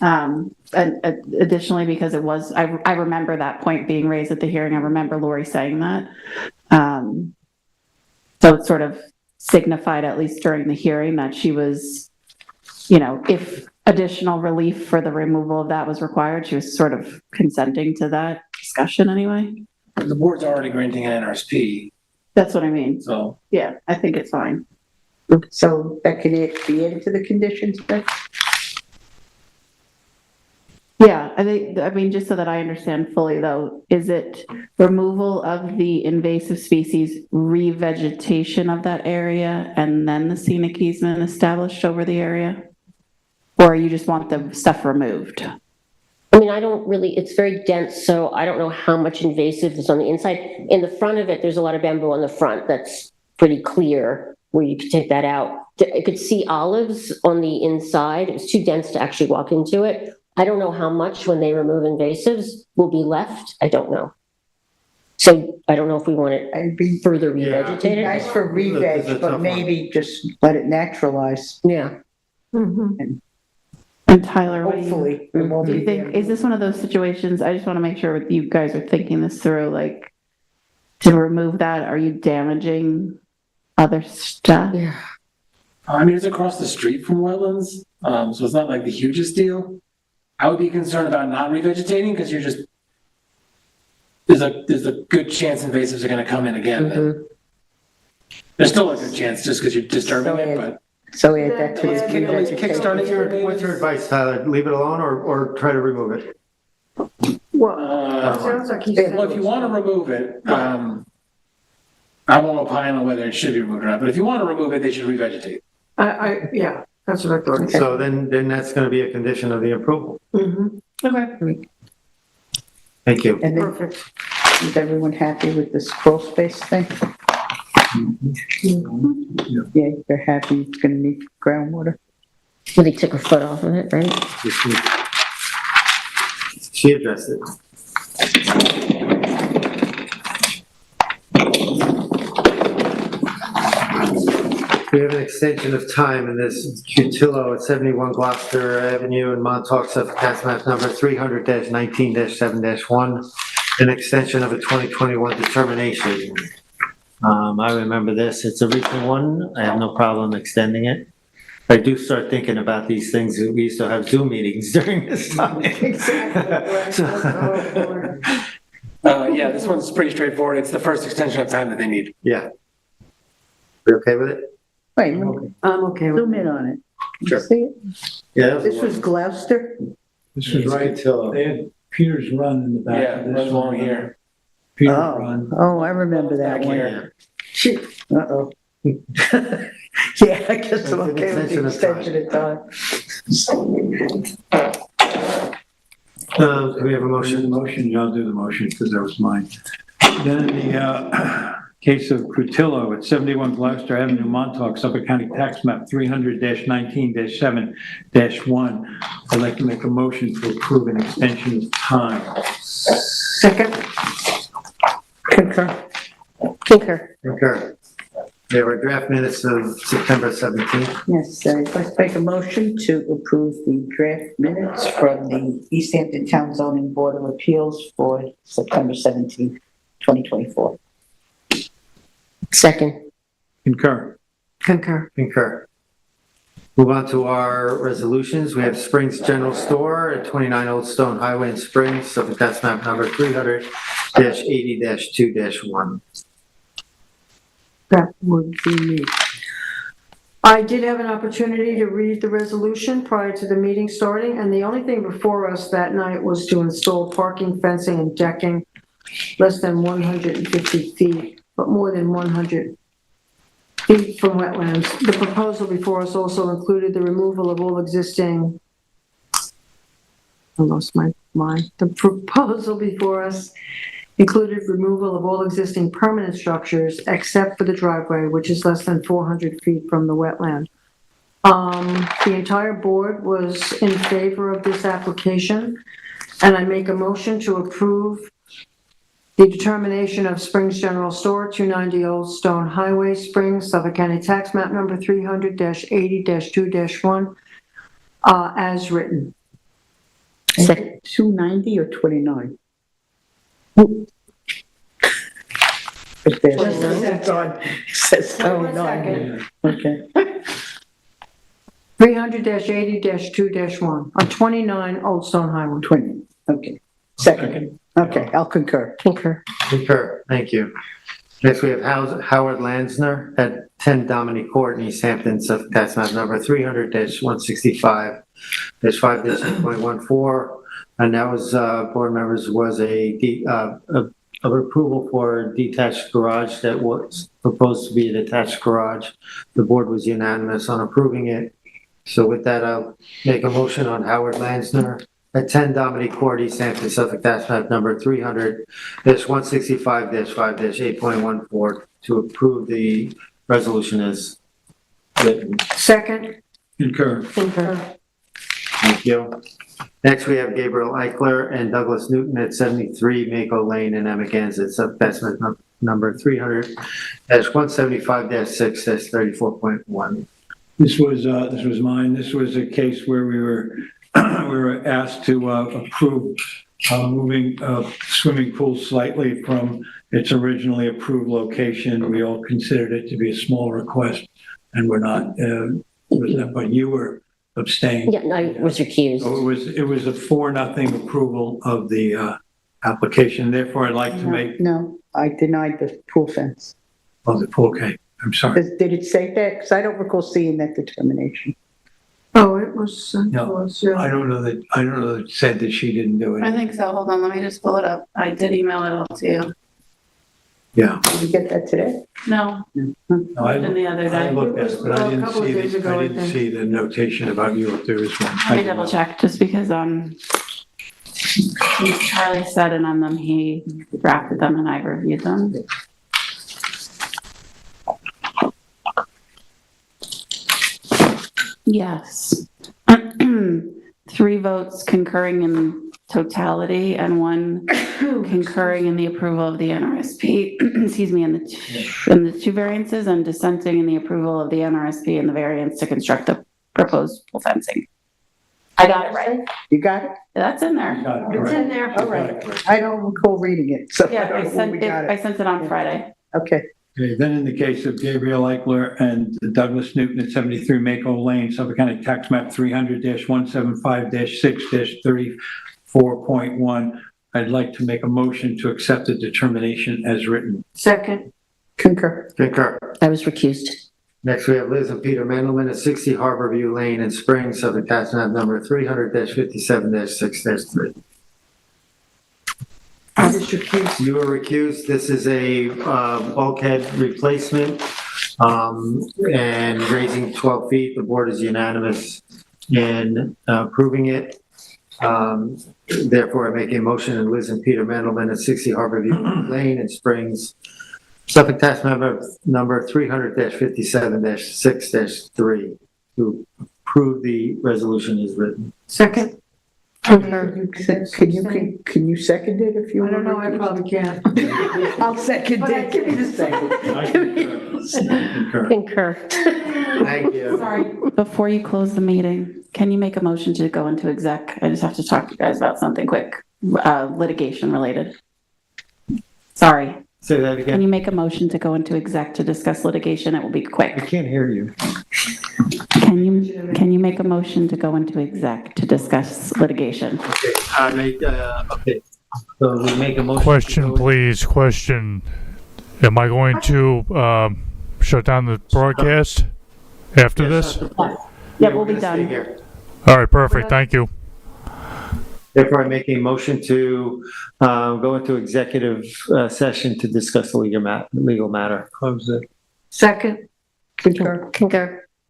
And additionally, because it was, I remember that point being raised at the hearing, I remember Lori saying that. So it sort of signified, at least during the hearing, that she was, if additional relief for the removal of that was required, she was sort of consenting to that discussion anyway. The board's already granting an NRSP, That's what I mean. so Yeah, I think it's fine. So that can be added to the conditions then? Yeah, I mean, just so that I understand fully though, is it removal of the invasive species, revegetation of that area, and then the scenic easement established over the area? Or you just want the stuff removed? I mean, it's very dense, so I don't know how much invasive is on the inside. In the front of it, there's a lot of bamboo on the front that's pretty clear where you could take that out. I could see olives on the inside. It was too dense to actually walk into it. I don't know how much when they remove invasives will be left. I don't know. So I don't know if we want It'd it be further Yeah. revegetated. nice for re-veg, but maybe just let it naturalize. Yeah. Mhm. And Tyler, what do you? Hopefully. it won't Do be you think, is this one of those situations, I just want to make sure that you guys are thinking this through, like, to remove that, are you damaging other stuff? Yeah. I mean, it's across the street from wetlands, so it's not like the hugest deal. I would be concerned about not revegetating because there's a good chance invasives are gonna come in again. Mhm. There's still a good chance just because you're disturbing it, but So add that to the Let's kickstart it. What's your advice, Tyler? Leave it alone or try to remove it? Well, it sounds like he's. well, if you want to remove it, I won't opine on whether it should be removed or not, but if you want to remove it, they should revegetate. Yeah, that's what I thought. So then that's gonna be a condition of the approval. Mhm. Okay. Thank you. And then, Perfect. is everyone happy with this crawl space thing? Yeah, they're happy it's gonna meet groundwater. Well, they took her foot off of it, right? She addressed it. We have an extension of time in this Cutillo at 71 Gloucester Avenue in Montauk, Suffolk, tax map number 300-19-7-1, an extension of a 2021 determination. I remember this. It's a recent one. I have no problem extending it. I do start thinking about these things. We used to have Zoom meetings during this time. Yeah, this one's pretty straightforward. It's the first extension of time that they need. Yeah. You okay with it? Wait, I'm okay with zoom it. in on it. Sure. See it? Yeah. This was Gloucester? This is right, they had Peter's Run in the back Yeah, of it this runs along one. here. Peter's Oh, Run. oh, I remember that Back one. here. Uh-oh. Yeah, I guess I'm okay with the extension of time. Can we have a Motion, motion? I'll do the motion because that was mine. Then in the case of Crutillo at 71 Gloucester Avenue, Montauk, Suffolk County Tax Map 300-19-7-1, I'd like to make a motion to approve an extension of time. Second? Concur. Concur. Okay. There were draft minutes of September 17th. Yes, let's make a motion to approve the draft minutes from the East Hampton Town Zoning Board of Appeals for September 17th, 2024. Second. Concur. Concur. Concur. Move on to our resolutions. We have Springs General Store at 29 Old Stone Highway in Springs, Suffolk tax map number 300-80-2-1. That would be me. I did have an opportunity to read the resolution prior to the meeting starting, and the only thing before us that night was to install parking, fencing, and decking less than 150 feet, but more than 100 feet from wetlands. The proposal before us also included the removal of all existing, I lost my mind. The proposal before us included removal of all existing permanent structures except for the driveway, which is less than 400 feet from the wetland. The entire board was in favor of this application, and I make a motion to approve the determination of Springs General Store, 290 Old Stone Highway, Springs, Suffolk County Tax Map Number 300-80-2-1, as written. Second. 290 or 29? It's on, it says One 29. second. Okay. 300-80-2-1 on 29 Old Stone Highway. 20, okay. Second. Okay, I'll concur. Concur. Concur, thank you. Next, we have Howard Lansner at 10 Dominic Court in East Hampton, Suffolk Tax Map Number 300-165-5-8.14. And that was, board members, was a approval for a detached garage that was proposed to be an attached garage. The board was unanimous on approving it. So with that, I'll make a motion on Howard Lansner at 10 Dominic Court, East Hampton, Suffolk Tax Map Number 300-165-5-8.14 to approve the resolution as written. Second. Concur. Concur. Thank you. Next, we have Gabriel Eichler and Douglas Newton at 73 Mako Lane in Amagansett, Suffolk Tax Map Number 300-175-6-34.1. This was mine. This was a case where we were asked to approve moving a swimming pool slightly from its originally approved location. We all considered it to be a small request, and we're not, but you were abstained. Yeah, I was recused. So it was a 4-0 approval of the application. Therefore, I'd like to make, No, I denied the pool fence. oh, the pool, okay, I'm sorry. Did it say that? Because I don't recall seeing that determination. Oh, it was sent to No, us, yeah. I don't know that it said that she didn't do I it. think so. Hold on, let me just pull it up. I did email it all to you. Yeah. Did you get that today? No, No, I in the other I day. looked at it, but I A couple of days ago, I didn't think. see the notation about you if there is one. Let me double check, just because, Charlie said it on them, he drafted them and I reviewed them. Yes. 3 votes concurring in totality and 1 concurring in the approval of the NRSP, excuse me, in the 2 variances, and dissenting in the approval of the NRSP and the variance to construct the proposed pool fencing. I got it right. You got it? That's in there. Got it, It's in there. All right. I don't recall reading it, so I Yeah, don't know when we got I it. sent it on Friday. Okay. Okay, then in the case of Gabriel Eichler and Douglas Newton at 73 Mako Lane, Suffolk County Tax Map 300-175-6-34.1, I'd like to make a motion to accept the determination as written. Second. Concur. Concur. I was recused. Next, we have Liz and Peter Mendelman at 60 Harborview Lane in Springs, Suffolk Tax Map Number 300-57-6-3. I was recused. You were recused. This is a bulkhead replacement and raising 12 feet. The board is unanimous in approving it. Therefore, I make a motion in Liz and Peter Mendelman at 60 Harborview Lane in Springs, Suffolk Tax Map Number 300-57-6-3 to approve the resolution as written. Second. Can you second it if you I don't know, I want? probably can't. I'll second But it. give me the second. I concur. Concur. Thank you. Sorry. Before you close the meeting, can you make a motion to go into exec? I just have to talk to you guys about something quick, litigation related. Sorry. Say that Can again. you make a motion to go into exec to discuss litigation? It will be I quick. can't hear you. Can you make a motion to go into exec to discuss litigation? Okay, okay. So we make a motion. to Question, go- please, question. Am I going to shut down the broadcast after this? Yeah, we'll be We're gonna stay done. here. All right, perfect, thank you. Therefore, I make a motion to go into executive session to discuss the legal matter. Close it. Second. Concur.